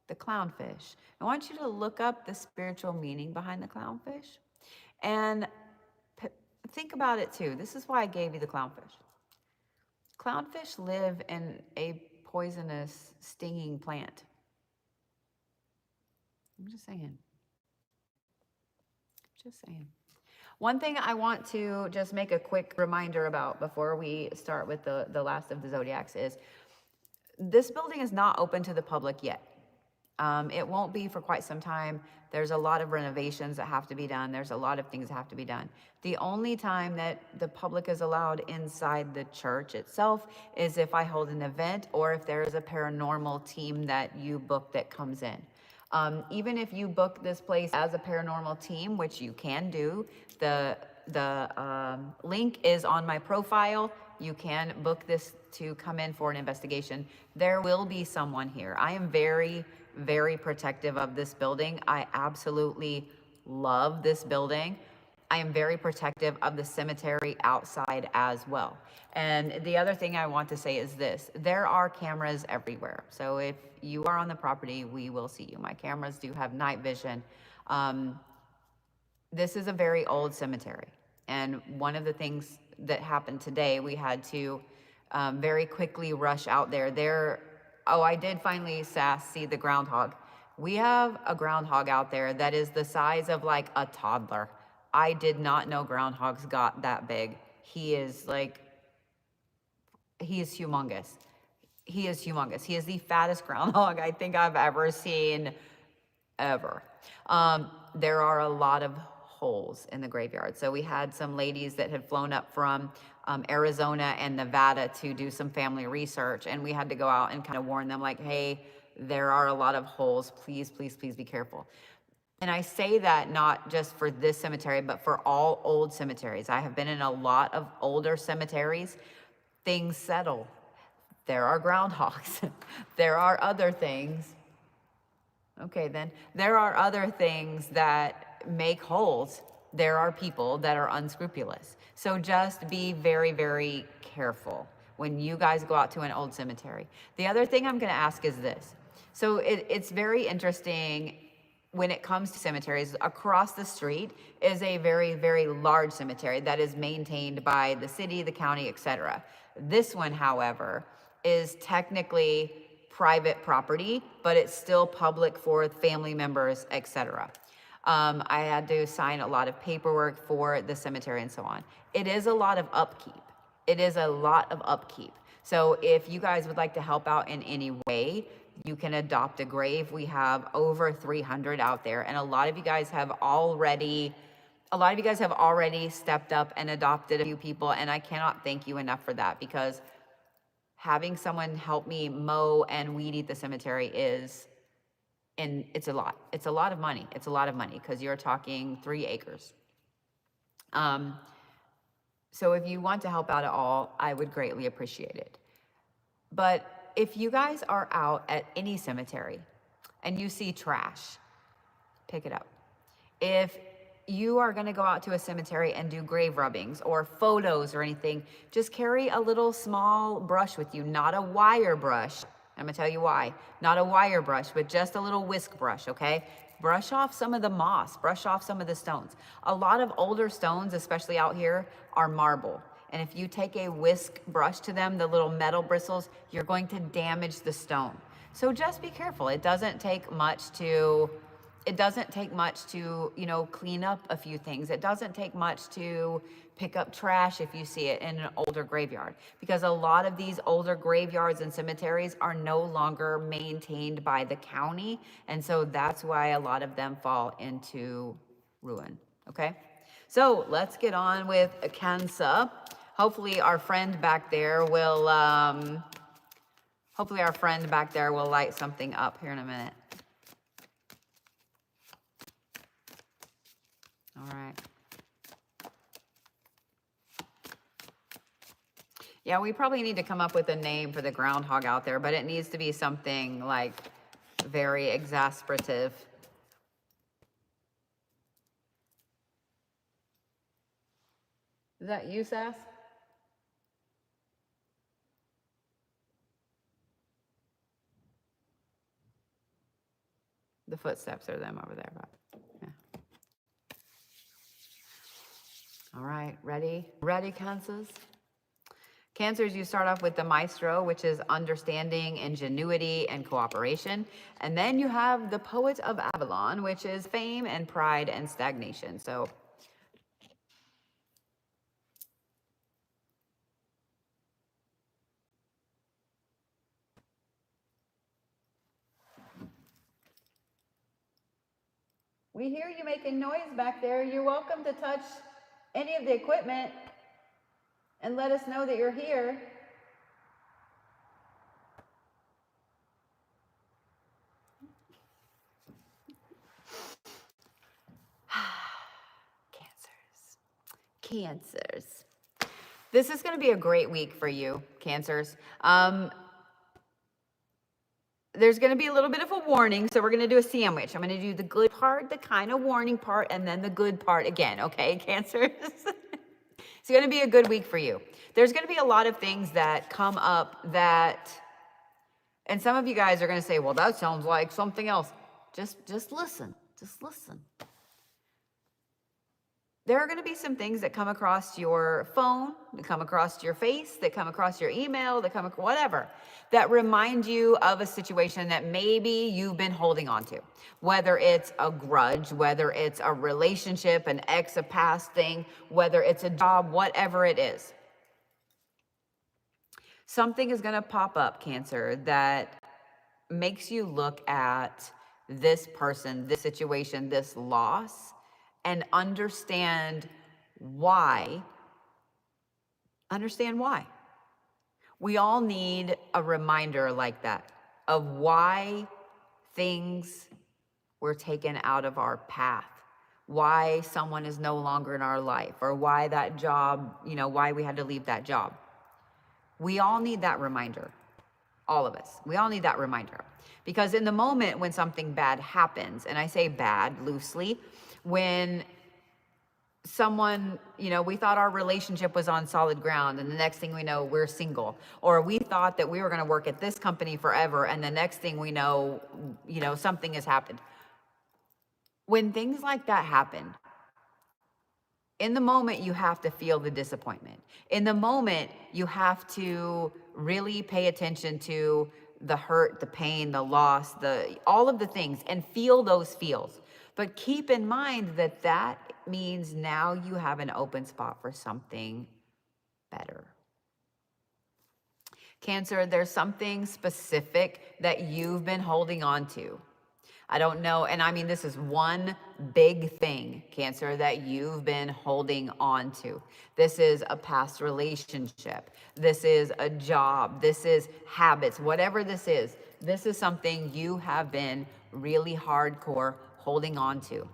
The clownfish. I want you to look up the spiritual meaning behind the clownfish. And think about it too. This is why I gave you the clownfish. Clownfish live in a poisonous, stinging plant. I'm just saying. Just saying. One thing I want to just make a quick reminder about before we start with the last of the Zodiacs is this building is not open to the public yet. It won't be for quite some time. There's a lot of renovations that have to be done. There's a lot of things that have to be done. The only time that the public is allowed inside the church itself is if I hold an event or if there is a paranormal team that you book that comes in. Even if you book this place as a paranormal team, which you can do, the link is on my profile. You can book this to come in for an investigation. There will be someone here. I am very, very protective of this building. I absolutely love this building. I am very protective of the cemetery outside as well. And the other thing I want to say is this: there are cameras everywhere. So if you are on the property, we will see you. My cameras do have night vision. This is a very old cemetery. And one of the things that happened today, we had to very quickly rush out there. Oh, I did finally, Sass, see the groundhog. We have a groundhog out there that is the size of like a toddler. I did not know groundhogs got that big. he is like, he is humongous. He is humongous. He is the fattest groundhog I think I've ever seen, ever. There are a lot of holes in the graveyard. So we had some ladies that had flown up from Arizona and Nevada to do some family research, and we had to go out and kind of warn them like, hey, there are a lot of holes. Please, please, please be careful. And I say that not just for this cemetery, but for all old cemeteries. I have been in a lot of older cemeteries. Things settle. There are groundhogs. There are other things. Okay, then. There are other things that make holes. There are people that are unscrupulous. So just be very, very careful when you guys go out to an old cemetery. The other thing I'm going to ask is this. So it's very interesting when it comes to cemeteries. Across the street is a very, very large cemetery that is maintained by the city, the county, etc. This one, however, is technically private property, but it's still public for family members, etc. I had to sign a lot of paperwork for the cemetery and so on. It is a lot of upkeep. It is a lot of upkeep. So if you guys would like to help out in any way, you can adopt a grave. We have over 300 out there, and a lot of you guys have already stepped up and adopted a few people, and I cannot thank you enough for that, because having someone help me mow and weed eat the cemetery is, and it's a lot. It's a lot of money. It's a lot of money because you're talking 3 acres. So if you want to help out at all, I would greatly appreciate it. But if you guys are out at any cemetery and you see trash, pick it up. If you are going to go out to a cemetery and do grave rubbings or photos or anything, just carry a little small brush with you, not a wire brush. I'm going to tell you why. Not a wire brush, but just a little whisk brush, okay? Brush off some of the moss, brush off some of the stones. A lot of older stones, especially out here, are marble. And if you take a whisk brush to them, the little metal bristles, you're going to damage the stone. So just be careful. It doesn't take much to, you know, clean up a few things. It doesn't take much to pick up trash if you see it in an older graveyard, because a lot of these older graveyards and cemeteries are no longer maintained by the county. And so that's why a lot of them fall into ruin. Okay. So let's get on with Cancer. Hopefully our friend back there will, light something up here in a minute. All right. Yeah, we probably need to come up with a name for the groundhog out there, but it needs to be something like very exasperative. Is that you, Sass? The footsteps are them over there, but yeah. All right, ready? Ready, Cancers? Cancers, you start off with the Maestro, which is understanding, ingenuity, and cooperation. And then you have the Poet of Avalon, which is fame and pride and stagnation. So we hear you making noise back there. You're welcome to touch any of the equipment and let us know that you're here. Cancers. This is going to be a great week for you, Cancers. There's going to be a little bit of a warning, so we're going to do a sandwich. I'm going to do the good part, the kind of warning part, and then the good part again, okay, Cancers? It's going to be a good week for you. There's going to be a lot of things that come up that, and some of you guys are going to say, well, that sounds like something else. Just listen. Just listen. there are going to be some things that come across your phone, that come across your face, that come across your email, that come across whatever, that remind you of a situation that maybe you've been holding on to. Whether it's a grudge, whether it's a relationship, an ex, a past thing, whether it's a job, whatever it is. Something is going to pop up, Cancer, that makes you look at this person, this situation, this loss, and understand why. Understand why. We all need a reminder like that of why things were taken out of our path, why someone is no longer in our life, or why that job, why we had to leave that job. We all need that reminder. All of us. We all need that reminder. Because in the moment when something bad happens, and I say bad loosely, when someone, we thought our relationship was on solid ground and the next thing we know, we're single. Or we thought that we were going to work at this company forever and the next thing we know, something has happened. When things like that happen, in the moment, you have to feel the disappointment. In the moment, you have to really pay attention to the hurt, the pain, the loss, all of the things, and feel those feels. But keep in mind that that means now you have an open spot for something better. Cancer, there's something specific that you've been holding on to. I don't know, and I mean, this is one big thing, Cancer, that you've been holding on to. This is a past relationship. This is a job. This is habits. Whatever this is something you have been really hardcore holding on to.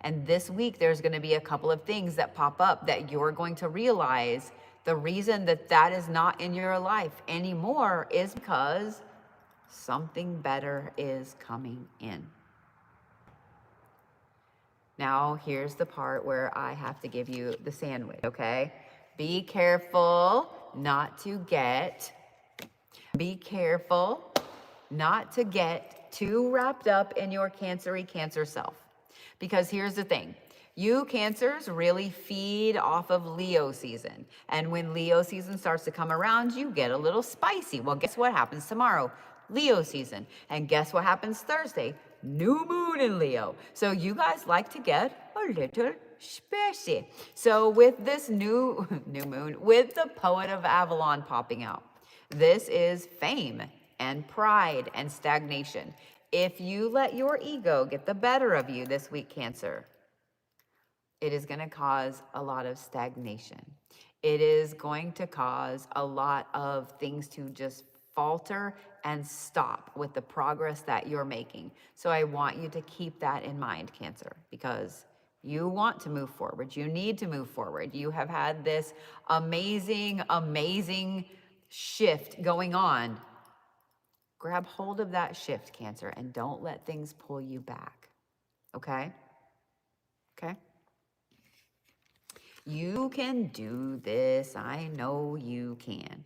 And this week, there's going to be a couple of things that pop up that you're going to realize the reason that that is not in your life anymore is because something better is coming in. Now, here's the part where I have to give you the sandwich, okay? Be careful not to get too wrapped up in your Cancer self. Because here's the thing. You Cancers really feed off of Leo season. And when Leo season starts to come around, you get a little spicy. Well, guess what happens tomorrow? Leo season. And guess what happens Thursday? New moon in Leo. So you guys like to get a little spicy. So with this new moon, with the Poet of Avalon popping out, this is fame and pride and stagnation. If you let your ego get the better of you this week, Cancer, it is going to cause a lot of stagnation. It is going to cause a lot of things to just falter and stop with the progress that you're making. So I want you to keep that in mind, Cancer, because you want to move forward. You need to move forward. You have had this amazing, amazing shift going on. Grab hold of that shift, Cancer, and don't let things pull you back. Okay? Okay? You can do this. I know you can.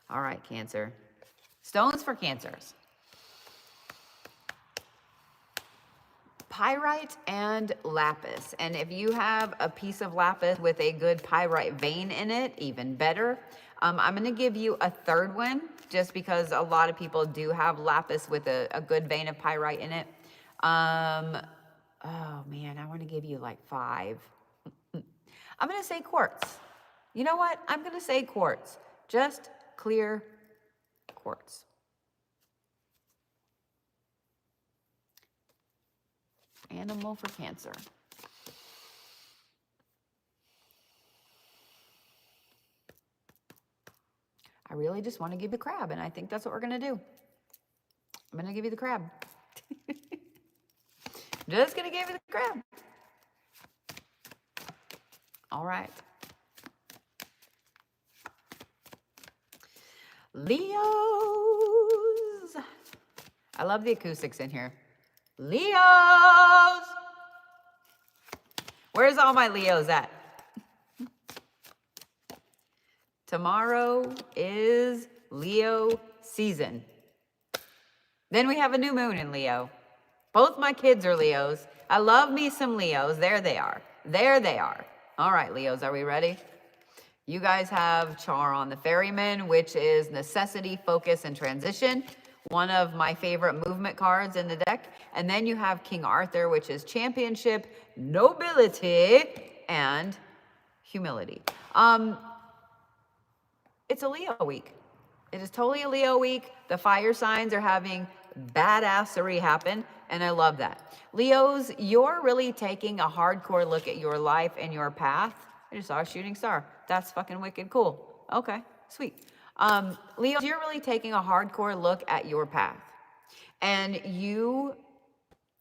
All right, Cancer. Stones for Cancers. Pyrite and lapis. And if you have a piece of lapis with a good pyrite vein in it, even better. I'm going to give you a third one just because a lot of people do have lapis with a good vein of pyrite in it. Oh man, I want to give you like 5. I'm going to say quartz. You know what? I'm going to say quartz. Just clear quartz. Animal for Cancer. I really just want to give you crab, and I think that's what we're going to do. I'm going to give you the crab. Just going to give you the crab. All right. Leos. I love the acoustics in here. Leos. Where's all my Leos at? Tomorrow is Leo season. Then we have a new moon in Leo. Both my kids are Leos. I love me some Leos. There they are. There they are. All right, Leos, are we ready? You guys have Charon the Ferryman, which is necessity, focus, and transition. One of my favorite movement cards in the deck. And then you have King Arthur, which is championship, nobility, and humility. It's a Leo week. It is totally a Leo week. The fire signs are having badassery happen, and I love that. Leos, you're really taking a hardcore look at your life and your path. I just saw a shooting star. That's fucking wicked cool. Okay, sweet. Leos, you're really taking a hardcore look at your path. And you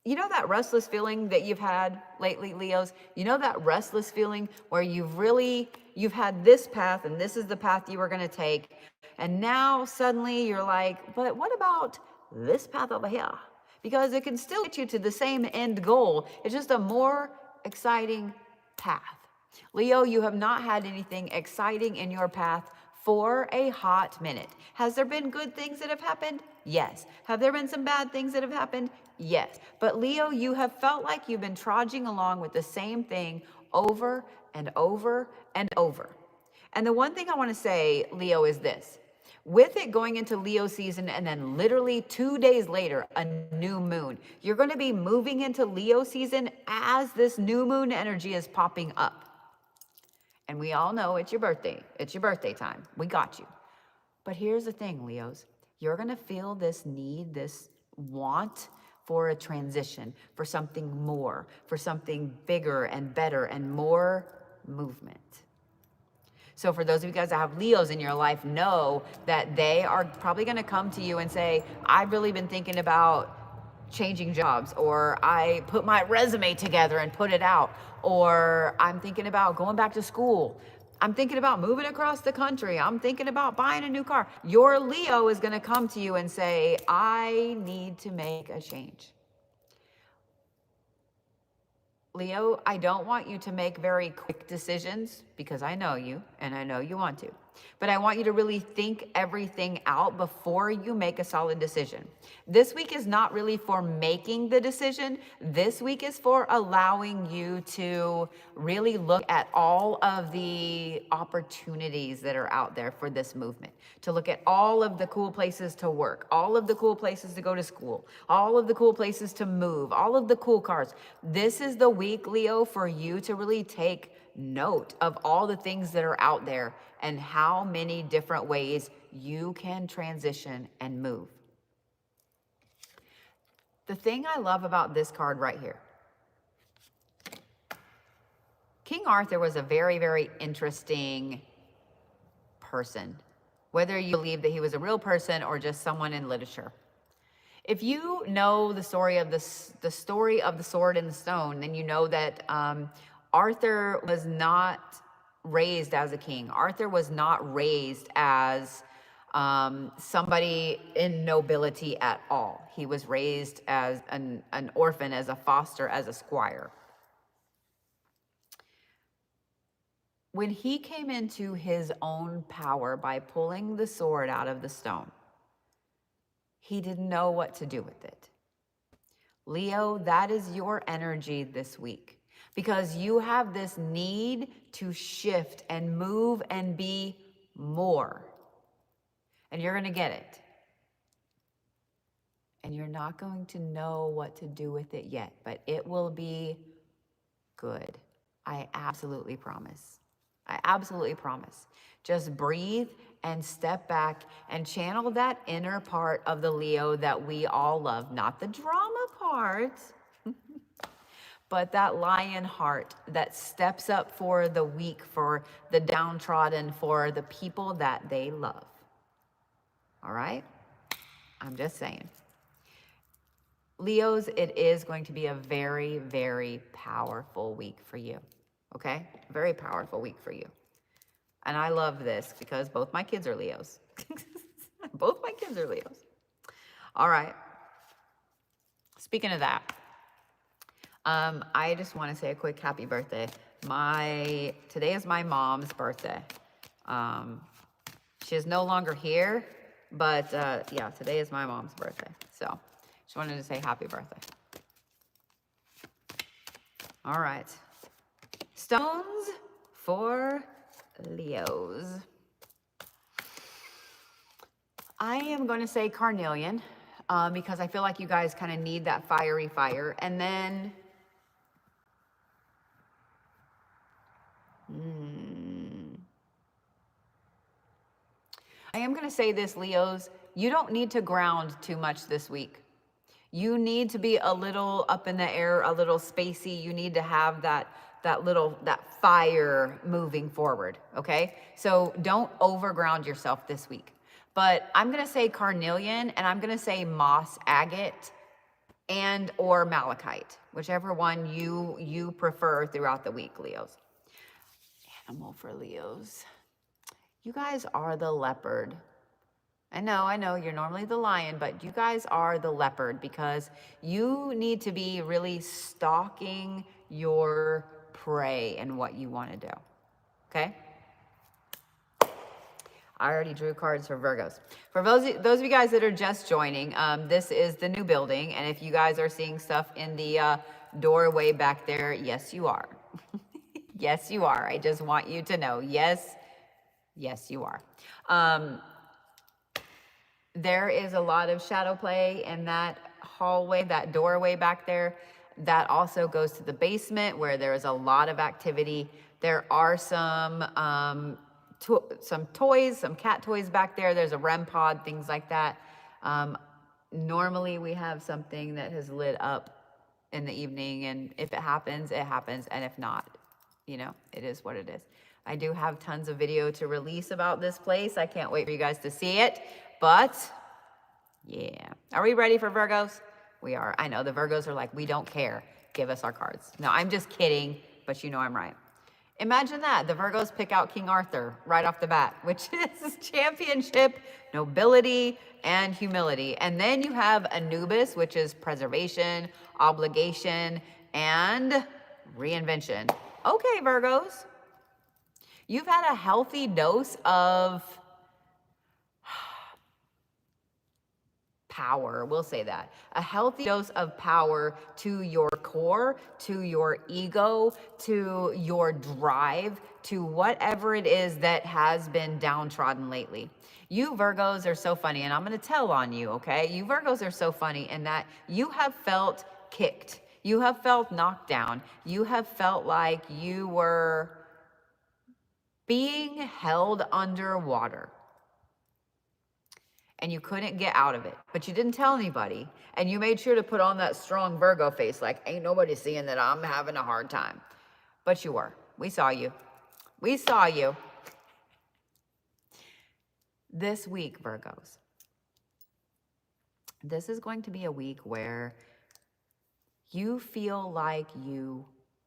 know that restless feeling that you've had lately, Leos? You know that restless feeling where you've had this path and this is the path you were going to take. And now suddenly you're like, but what about this path over here? Because it can still get you to the same end goal. It's just a more exciting path. Leo, you have not had anything exciting in your path for a hot minute. Has there been good things that have happened? Yes. Have there been some bad things that have happened? Yes. But Leo, you have felt like you've been trudging along with the same thing over and over and over. And the one thing I want to say, Leo, is this. With it going into Leo season and then literally 2 days later, a new moon, you're going to be moving into Leo season as this new moon energy is popping up. And we all know it's your birthday. It's your birthday time. We got you. But here's the thing, Leos. You're going to feel this need, this want for a transition, for something more, for something bigger and better and more movement. So for those of you guys that have Leos in your life, know that they are probably going to come to you and say, I've really been thinking about changing jobs, or I put my resume together and put it out, or I'm thinking about going back to school. I'm thinking about moving across the country. I'm thinking about buying a new car. Your Leo is going to come to you and say, I need to make a change. Leo, I don't want you to make very quick decisions because I know you and I know you want to. But I want you to really think everything out before you make a solid decision. This week is not really for making the decision. This week is for allowing you to really look at all of the opportunities that are out there for this movement. To look at all of the cool places to work, all of the cool places to go to school, all of the cool places to move, all of the cool cars. This is the week, Leo, for you to really take note of all the things that are out there and how many different ways you can transition and move. The thing I love about this card right here, King Arthur was a very, very interesting person, whether you believe that he was a real person or just someone in literature. If you know the story of the story of the sword and the stone, then you know that Arthur was not raised as a king. Arthur was not raised as somebody in nobility at all. He was raised as an orphan, as a foster, as a squire. When he came into his own power by pulling the sword out of the stone, he didn't know what to do with it. Leo, that is your energy this week, because you have this need to shift and move and be more. And you're going to get it. And you're not going to know what to do with it yet, but it will be good. I absolutely promise. I absolutely promise. Just breathe and step back and channel that inner part of the Leo that we all love. Not the drama part, but that lion heart that steps up for the weak, for the downtrodden, for the people that they love. All right? I'm just saying. Leos, it is going to be a very, very powerful week for you. Okay? Very powerful week for you. And I love this because both my kids are Leos. Both my kids are Leos. All right. Speaking of that, I just want to say a quick happy birthday. Today is my mom's birthday. She is no longer here, but yeah, today is my mom's birthday. So just wanted to say happy birthday. All right. Stones for Leos. I am going to say Carnelian because I feel like you guys kind of need that fiery fire. And then I am going to say this, Leos, you don't need to ground too much this week. You need to be a little up in the air, a little spacey. You need to have that fire moving forward, okay? So don't overground yourself this week. But I'm going to say Carnelian, and I'm going to say moss agate and or malachite, whichever one you prefer throughout the week, Leos. Animal for Leos. You guys are the leopard. I know, you're normally the lion, but you guys are the leopard because you need to be really stalking your prey and what you want to do, okay? I already drew cards for Virgos. For those of you guys that are just joining, this is the new building, and if you guys are seeing stuff in the doorway back there, yes, you are. Yes, you are. I just want you to know, yes, you are. There is a lot of shadow play in that hallway, that doorway back there. That also goes to the basement where there is a lot of activity. There are some toys, some cat toys back there. There's a REM pod, things like that. Normally we have something that has lit up in the evening, and if it happens, it happens. And if not, it is what it is. I do have tons of video to release about this place. I can't wait for you guys to see it. But yeah, are we ready for Virgos? We are. I know the Virgos are like, we don't care. Give us our cards. No, I'm just kidding, but I'm right. Imagine that. The Virgos pick out King Arthur right off the bat, which is championship, nobility, and humility. And then you have Anubis, which is preservation, obligation, and reinvention. Okay, Virgos. You've had a healthy dose of power, we'll say that. A healthy dose of power to your core, to your ego, to your drive, to whatever it is that has been downtrodden lately. You Virgos are so funny, and I'm going to tell on you, okay? You Virgos are so funny in that you have felt kicked. You have felt knocked down. You have felt like you were being held underwater. And you couldn't get out of it, but you didn't tell anybody. And you made sure to put on that strong Virgo face, like, ain't nobody seeing that I'm having a hard time. But you were. We saw you. We saw you. This week, Virgos, this is going to be a week where you feel like you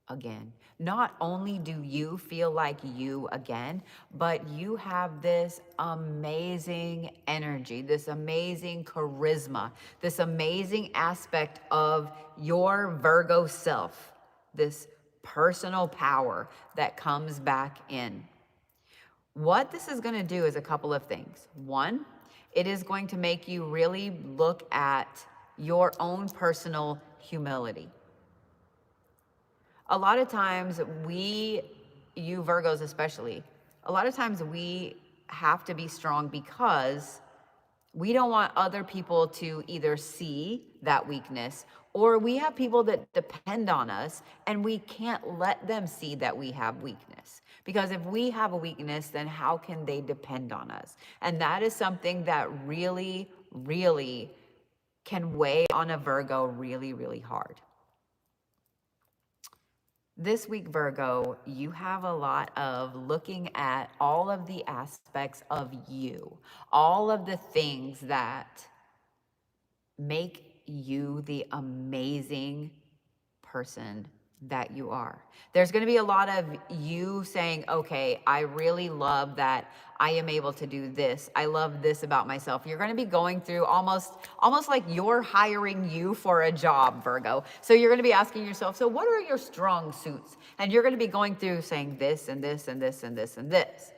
again. Not only do you feel like you again, but you have this amazing energy, this amazing charisma, this amazing aspect of your Virgo self, this personal power that comes back in. What this is going to do is a couple of things. One, it is going to make you really look at your own personal humility. A lot of times you Virgos especially, a lot of times we have to be strong because we don't want other people to either see that weakness, or we have people that depend on us and we can't let them see that we have weakness. Because if we have a weakness, then how can they depend on us? And that is something that really, really can weigh on a Virgo really, really hard. This week, Virgo, you have a lot of looking at all of the aspects of you, all of the things that make you the amazing person that you are. There's going to be a lot of you saying, okay, I really love that I am able to do this. I love this about myself. You're going to be going through almost like you're hiring you for a job, Virgo. So you're going to be asking yourself, so what are your strong suits? And you're going to be going through saying this and this and this and this and this.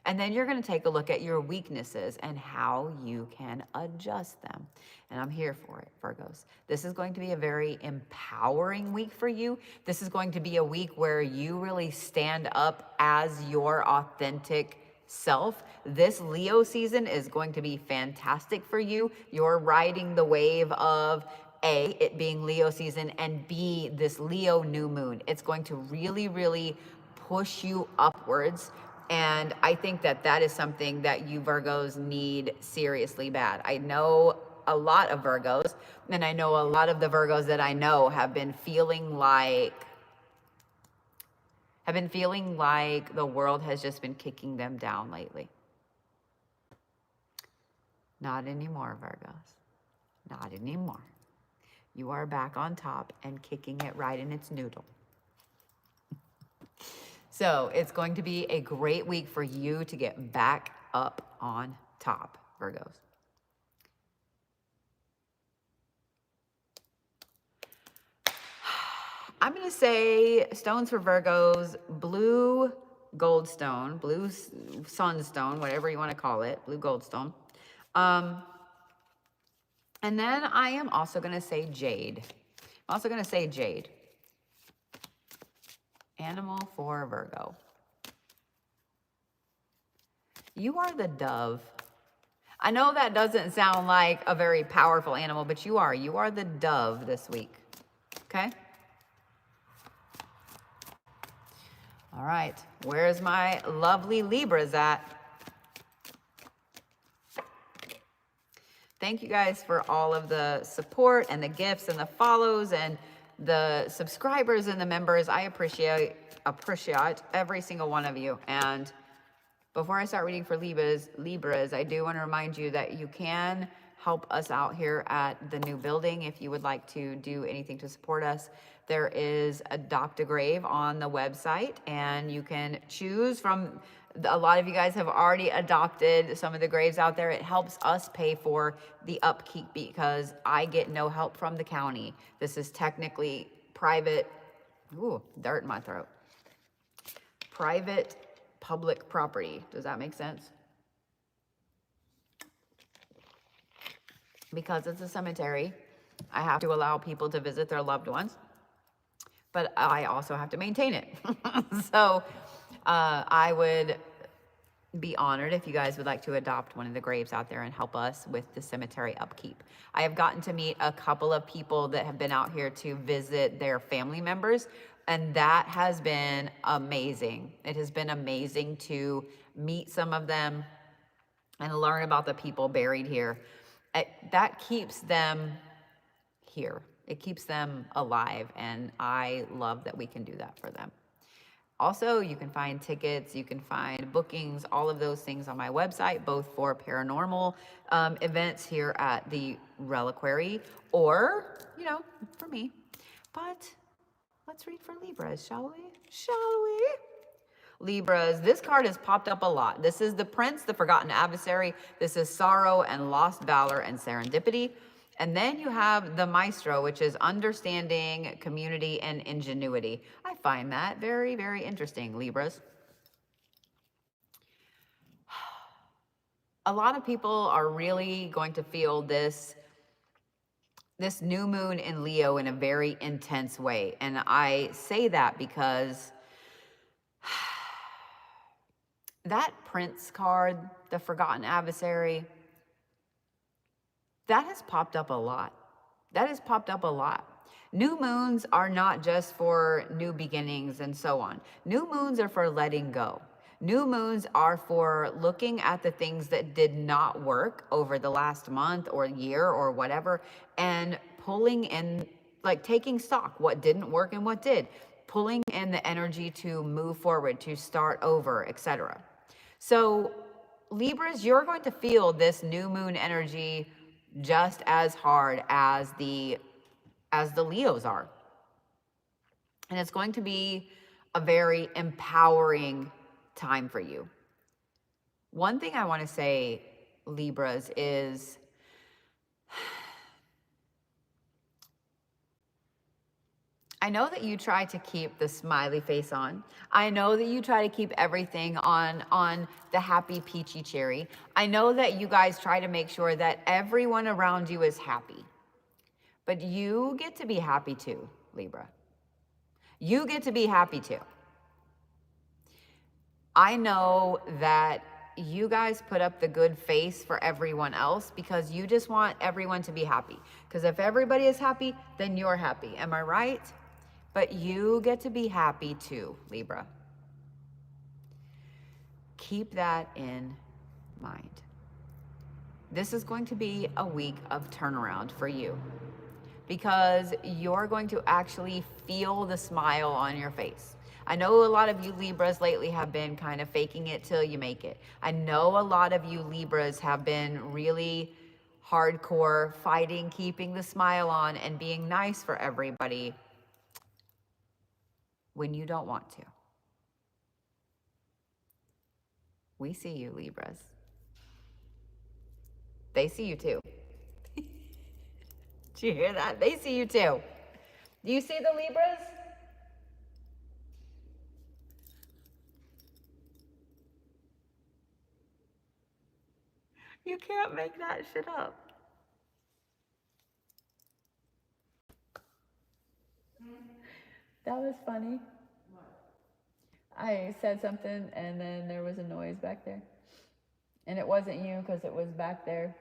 And then you're going to take a look at your weaknesses and how you can adjust them. And I'm here for it, Virgos. This is going to be a very empowering week for you. This is going to be a week where you really stand up as your authentic self. This Leo season is going to be fantastic for you. You're riding the wave of A, it being Leo season, and B, this Leo new moon. It's going to really, really push you upwards. And I think that that is something that you Virgos need seriously bad. I know a lot of Virgos, and I know a lot of the Virgos that I know have been feeling like the world has just been kicking them down lately. Not anymore, Virgos. Not anymore. You are back on top and kicking it right in its noodle. So it's going to be a great week for you to get back up on top, Virgos. I'm going to say stones for Virgos, blue goldstone, blue sunstone, whatever you want to call it, blue goldstone. And then I am also going to say jade. I'm also going to say jade. Animal for Virgo. You are the dove. I know that doesn't sound like a very powerful animal, but you are. You are the dove this week. Okay? All right. Where's my lovely Libras at? Thank you guys for all of the support and the gifts and the follows and the subscribers and the members. I appreciate every single one of you. And before I start reading for Libras, I do want to remind you that you can help us out here at the new building if you would like to do anything to support us. There is Adopt a Grave on the website, and you can choose from. A lot of you guys have already adopted some of the graves out there. It helps us pay for the upkeep because I get no help from the county. This is technically private. Ooh, dirt in my throat. Private public property. Does that make sense? Because it's a cemetery, I have to allow people to visit their loved ones, but I also have to maintain it. So I would be honored if you guys would like to adopt one of the graves out there and help us with the cemetery upkeep. I have gotten to meet a couple of people that have been out here to visit their family members, and that has been amazing. It has been amazing to meet some of them and learn about the people buried here. That keeps them here. It keeps them alive, and I love that we can do that for them. Also, you can find tickets, you can find bookings, all of those things on my website, both for paranormal events here at the Reliquary or, for me. But let's read for Libras, shall we? Shall we? Libras, this card has popped up a lot. This is the Prince, the Forgotten Adversary. This is Sorrow and Lost Valor and Serendipity. And then you have the Maestro, which is Understanding, Community, and Ingenuity. I find that very, very interesting, Libras. A lot of people are really going to feel this new moon in Leo in a very intense way. And I say that because that Prince card, the Forgotten Adversary, that has popped up a lot. That has popped up a lot. New moons are not just for new beginnings and so on. New moons are for letting go. New moons are for looking at the things that did not work over the last month or year or whatever, and pulling in, like taking stock, what didn't work and what did, pulling in the energy to move forward, to start over, etc. So Libras, you're going to feel this new moon energy just as hard as the Leos are. And it's going to be a very empowering time for you. One thing I want to say, Libras, is I know that you try to keep the smiley face on. I know that you try to keep everything on the happy peachy cherry. I know that you guys try to make sure that everyone around you is happy. But you get to be happy too, Libra. You get to be happy too. I know that you guys put up the good face for everyone else because you just want everyone to be happy. Because if everybody is happy, then you're happy. Am I right? But you get to be happy too, Libra. Keep that in mind. This is going to be a week of turnaround for you because you're going to actually feel the smile on your face. I know a lot of you Libras lately have been kind of faking it till you make it. I know a lot of you Libras have been really hardcore fighting, keeping the smile on and being nice for everybody when you don't want to. We see you, Libras. They see you too. Did you hear that? They see you too. Do you see the Libras? You can't make that shit up. That was funny. I said something and then there was a noise back there. And it wasn't you because it was back there.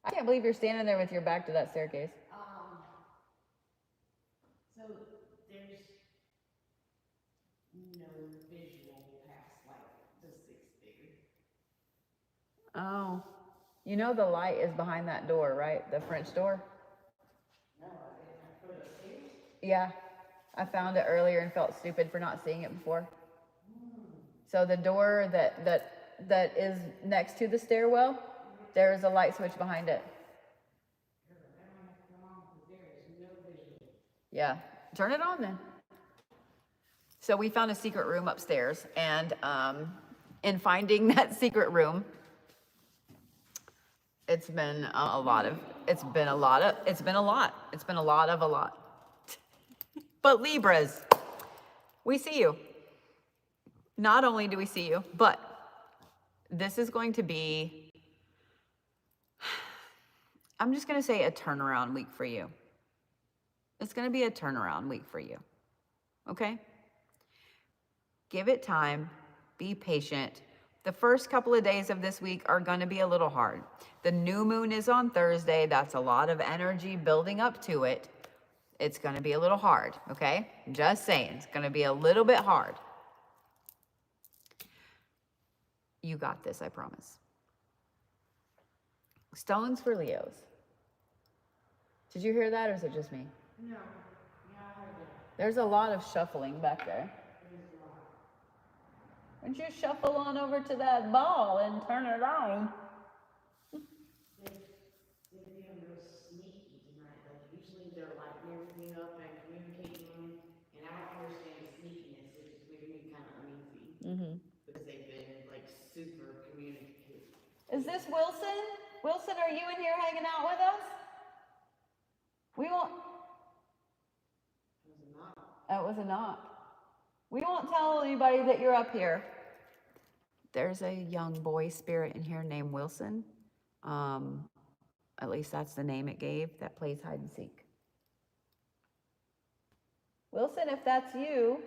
I can't believe you're standing there with your back to that staircase. So there's no visual past like the sixth figure. Oh. You know the light is behind that door, right? The French door? No, I didn't have to go upstairs. Yeah. I found it earlier and felt stupid for not seeing it before. So the door that is next to the stairwell, there is a light switch behind it. Yeah, turn it on then. So we found a secret room upstairs, and in finding that secret room, it's been a lot. But Libras, we see you. Not only do we see you, but this is going to be, I'm just going to say a turnaround week for you. It's going to be a turnaround week for you. Okay? Give it time. Be patient. The first couple of days of this week are going to be a little hard. The new moon is on Thursday. That's a lot of energy building up to it. It's going to be a little hard. Okay? Just saying. It's going to be a little bit hard. You got this, I promise. Stones for Leos. Did you hear that, or is it just me? No. Yeah, I heard that. There's a lot of shuffling back there. Why don't you shuffle on over to that ball and turn it on? They're being real sneaky tonight. Like usually they're lighting everything up and communicating, and I don't understand the sneakiness. It just makes me kind of uneasy. Mm-hmm. Because they've been like super communicative. Is this Wilson? Wilson, are you in here hanging out with us? We won't. It was a knock. That was a knock. We won't tell anybody that you're up here. There's a young boy spirit in here named Wilson. At least that's the name it gave, that plays hide and seek. Wilson, if that's you,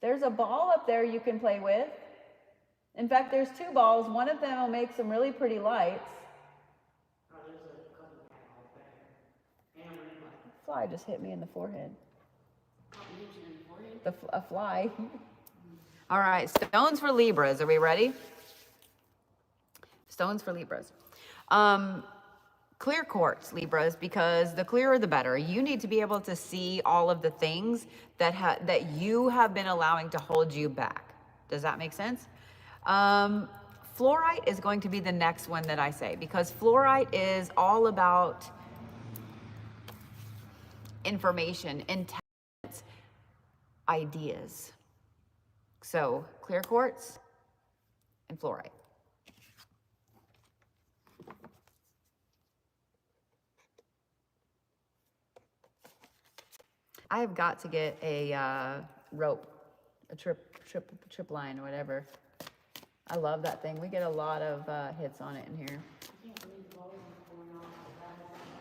there's a ball up there you can play with. In fact, there's two balls. One of them will make some really pretty lights. Oh, there's a couple of balls there. And a ring light. A fly just hit me in the forehead. Oh, you hit you in the forehead? A fly. All right, stones for Libras. Are we ready? Stones for Libras. Clear quartz, Libras, because the clearer the better. You need to be able to see all of the things that you have been allowing to hold you back. Does that make sense? Fluorite is going to be the next one that I say, because fluorite is all about information, intelligence, ideas. So clear quartz and fluorite. I've got to get a rope, a trip line or whatever. I love that thing. We get a lot of hits on it in here.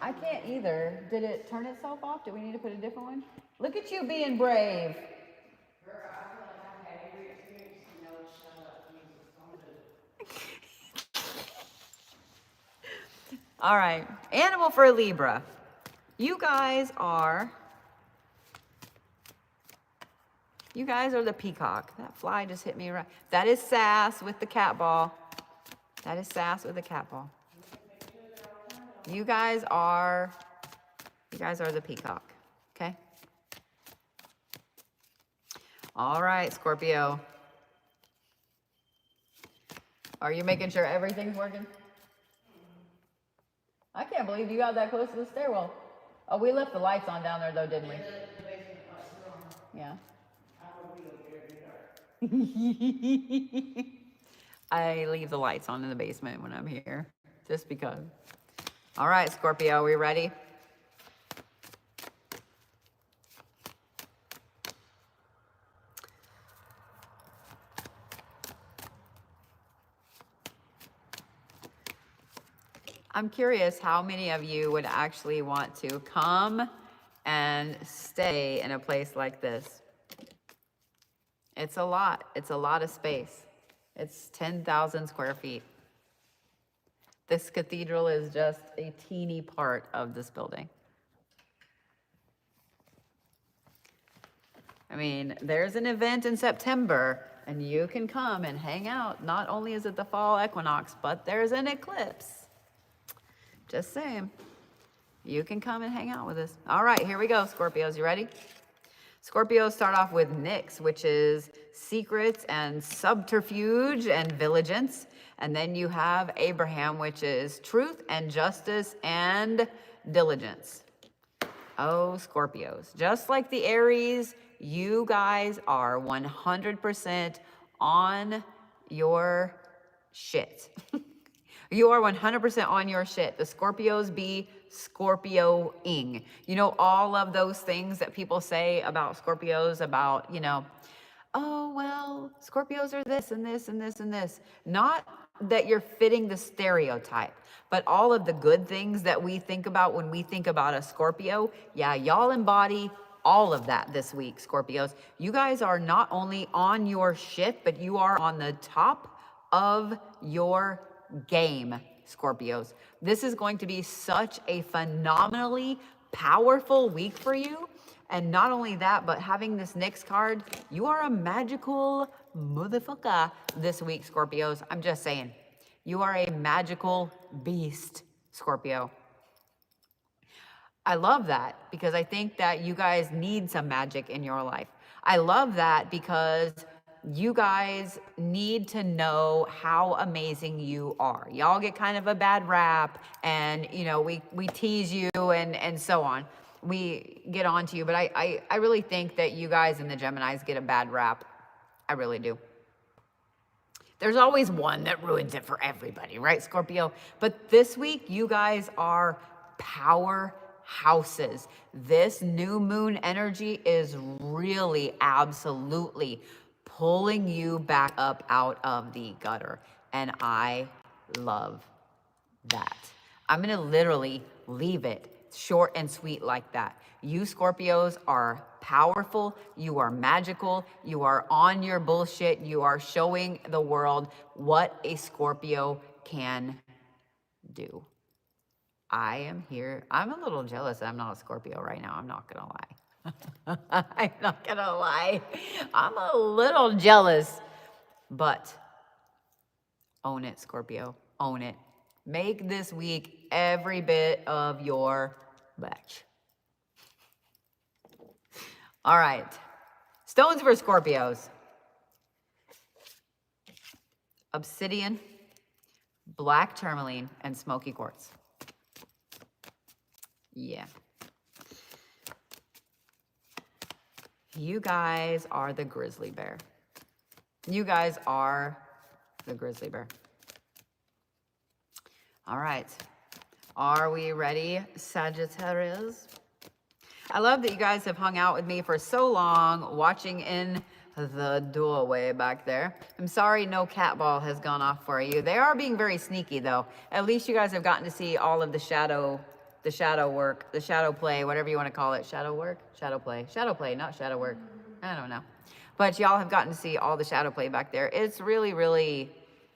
I can't either. Did it turn itself off? Do we need to put a different one? Look at you being brave. All right, animal for Libra. You guys are the peacock. That fly just hit me right. That is sass with the cat ball. That is sass with the cat ball. You guys are the peacock, okay? All right, Scorpio. Are you making sure everything's working? I can't believe you got that close to the stairwell. Oh, we left the lights on down there though, didn't we? Yeah. I leave the lights on in the basement when I'm here, just because. All right, Scorpio, are we ready? I'm curious how many of you would actually want to come and stay in a place like this. It's a lot. It's a lot of space. It's 10,000 square feet. This cathedral is just a teeny part of this building. I mean, there's an event in September and you can come and hang out. Not only is it the fall equinox, but there's an eclipse. Just saying. You can come and hang out with us. All right, here we go, Scorpios. You ready? Scorpios start off with Nyx, which is secrets and subterfuge and vigilance. And then you have Abraham, which is truth and justice and diligence. Oh, Scorpios. Just like the Aries, you guys are 100% on your shit. You are 100% on your shit. The Scorpios be Scorpio-ing. You know, all of those things that people say about Scorpios, about, you know, oh, well, Scorpios are this and this and this and this. Not that you're fitting the stereotype, but all of the good things that we think about when we think about a Scorpio, yeah, y'all embody all of that this week, Scorpios. You guys are not only on your shit, but you are on the top of your game, Scorpios. This is going to be such a phenomenally powerful week for you. And not only that, but having this Nyx card, you are a magical motherfucker this week, Scorpios. I'm just saying, you are a magical beast, Scorpio. I love that because I think that you guys need some magic in your life. I love that because you guys need to know how amazing you are. Y'all get kind of a bad rap and, you know, we tease you and so on. We get on to you, but I really think that you guys and the Geminis get a bad rap. I really do. There's always one that ruins it for everybody, right, Scorpio? But this week, you guys are powerhouses. This new moon energy is really absolutely pulling you back up out of the gutter. And I love that. I'm going to literally leave it short and sweet like that. You Scorpios are powerful. You are magical. You are on your bullshit. You are showing the world what a Scorpio can do. I am here. I'm a little jealous that I'm not a Scorpio right now. I'm not going to lie. I'm not going to lie. I'm a little jealous, but own it, Scorpio. Own it. Make this week every bit of your batch. All right. Stones for Scorpios. Obsidian, black tourmaline, and smoky quartz. Yeah. You guys are the grizzly bear. You guys are the grizzly bear. All right. Are we ready, Sagittarius? I love that you guys have hung out with me for so long, watching in the doorway back there. I'm sorry no cat ball has gone off for you. They are being very sneaky though. At least you guys have gotten to see all of the shadow work, the shadow play, whatever you want to call it. Shadow work? Shadow play, not shadow work. I don't know. But y'all have gotten to see all the shadow play back there. It's really, really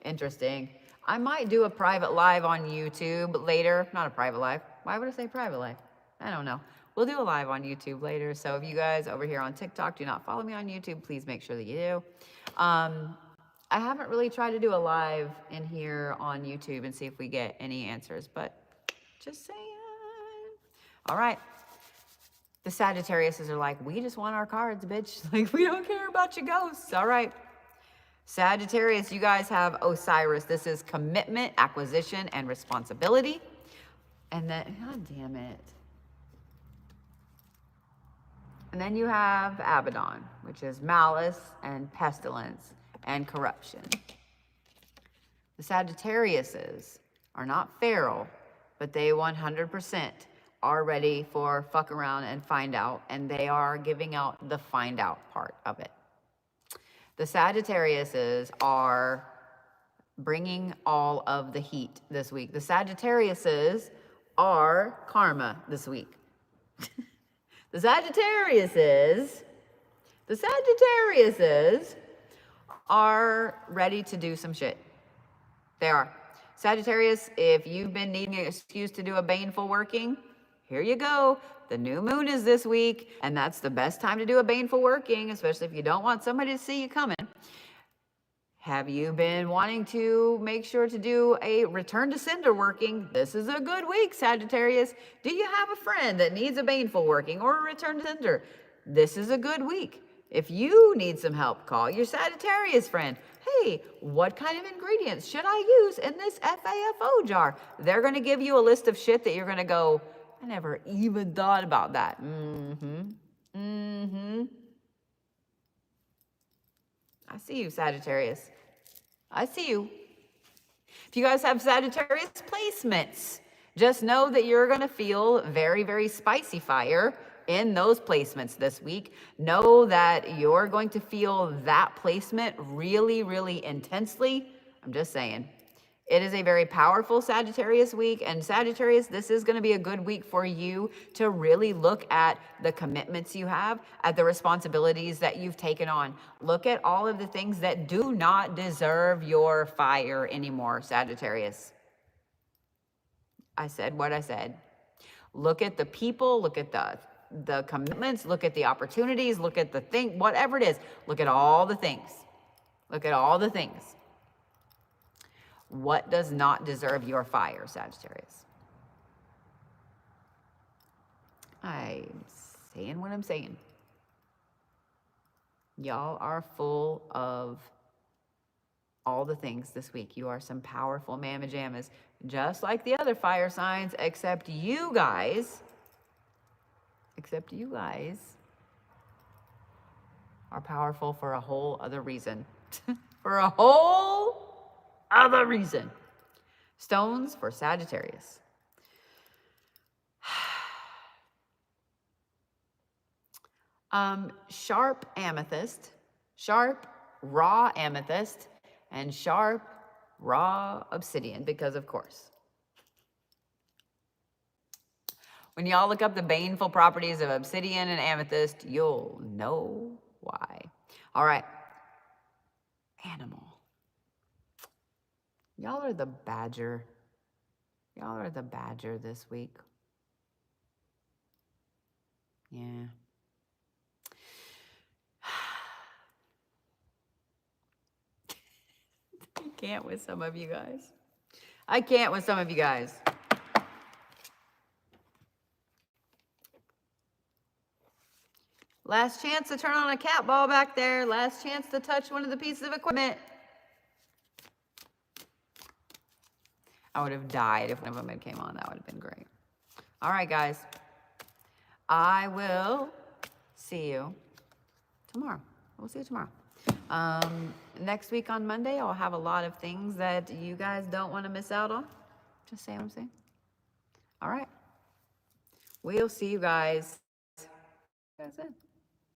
interesting. I might do a private live on YouTube later. Not a private live. Why would I say private live? I don't know. We'll do a live on YouTube later. So if you guys over here on TikTok do not follow me on YouTube, please make sure that you do. I haven't really tried to do a live in here on YouTube and see if we get any answers, but just saying. All right. The Sagittariuses are like, we just want our cards, bitch. Like, we don't care about your ghosts. All right. Sagittarius, you guys have Osiris. This is commitment, acquisition, and responsibility. And then, God damn it. And then you have Abaddon, which is malice and pestilence and corruption. The Sagittariuses are not feral, but they 100% are ready for fuck around and find out, and they are giving out the find out part of it. The Sagittariuses are bringing all of the heat this week. The Sagittariuses are karma this week. The Sagittariuses are ready to do some shit. They are. Sagittarius, if you've been needing an excuse to do a baneful working, here you go. The new moon is this week, and that's the best time to do a baneful working, especially if you don't want somebody to see you coming. Have you been wanting to make sure to do a return to sender working? This is a good week, Sagittarius. Do you have a friend that needs a baneful working or a return to sender? This is a good week. If you need some help, call your Sagittarius friend. Hey, what kind of ingredients should I use in this FAFO jar? They're going to give you a list of shit that you're going to go, I never even thought about that. I see you, Sagittarius. I see you. If you guys have Sagittarius placements, just know that you're going to feel very, very spicy fire in those placements this week. Know that you're going to feel that placement really, really intensely. I'm just saying. It is a very powerful Sagittarius week, and Sagittarius, this is going to be a good week for you to really look at the commitments you have, at the responsibilities that you've taken on. Look at all of the things that do not deserve your fire anymore, Sagittarius. I said what I said. Look at the people, look at the commitments, look at the opportunities, look at the thing, whatever it is. Look at all the things. Look at all the things. What does not deserve your fire, Sagittarius? I'm saying what I'm saying. Y'all are full of all the things this week. You are some powerful mamma jammas, just like the other fire signs, except you guys are powerful for a whole other reason. For a whole other reason. Stones for Sagittarius. Sharp amethyst, sharp raw amethyst, and sharp raw obsidian, because of course. When y'all look up the baneful properties of obsidian and amethyst, you'll know why. All right. Animal. Y'all are the badger. Y'all are the badger this week. Yeah. I can't with some of you guys. I can't with some of you guys. Last chance to turn on a cat ball back there. Last chance to touch one of the pieces of equipment. I would have died if one of them had came on. That would have been great. All right, guys. I will see you tomorrow. We'll see you tomorrow. Next week on Monday, I'll have a lot of things that you guys don't want to miss out on. Just say what I'm saying. All right. We'll see you guys That's it.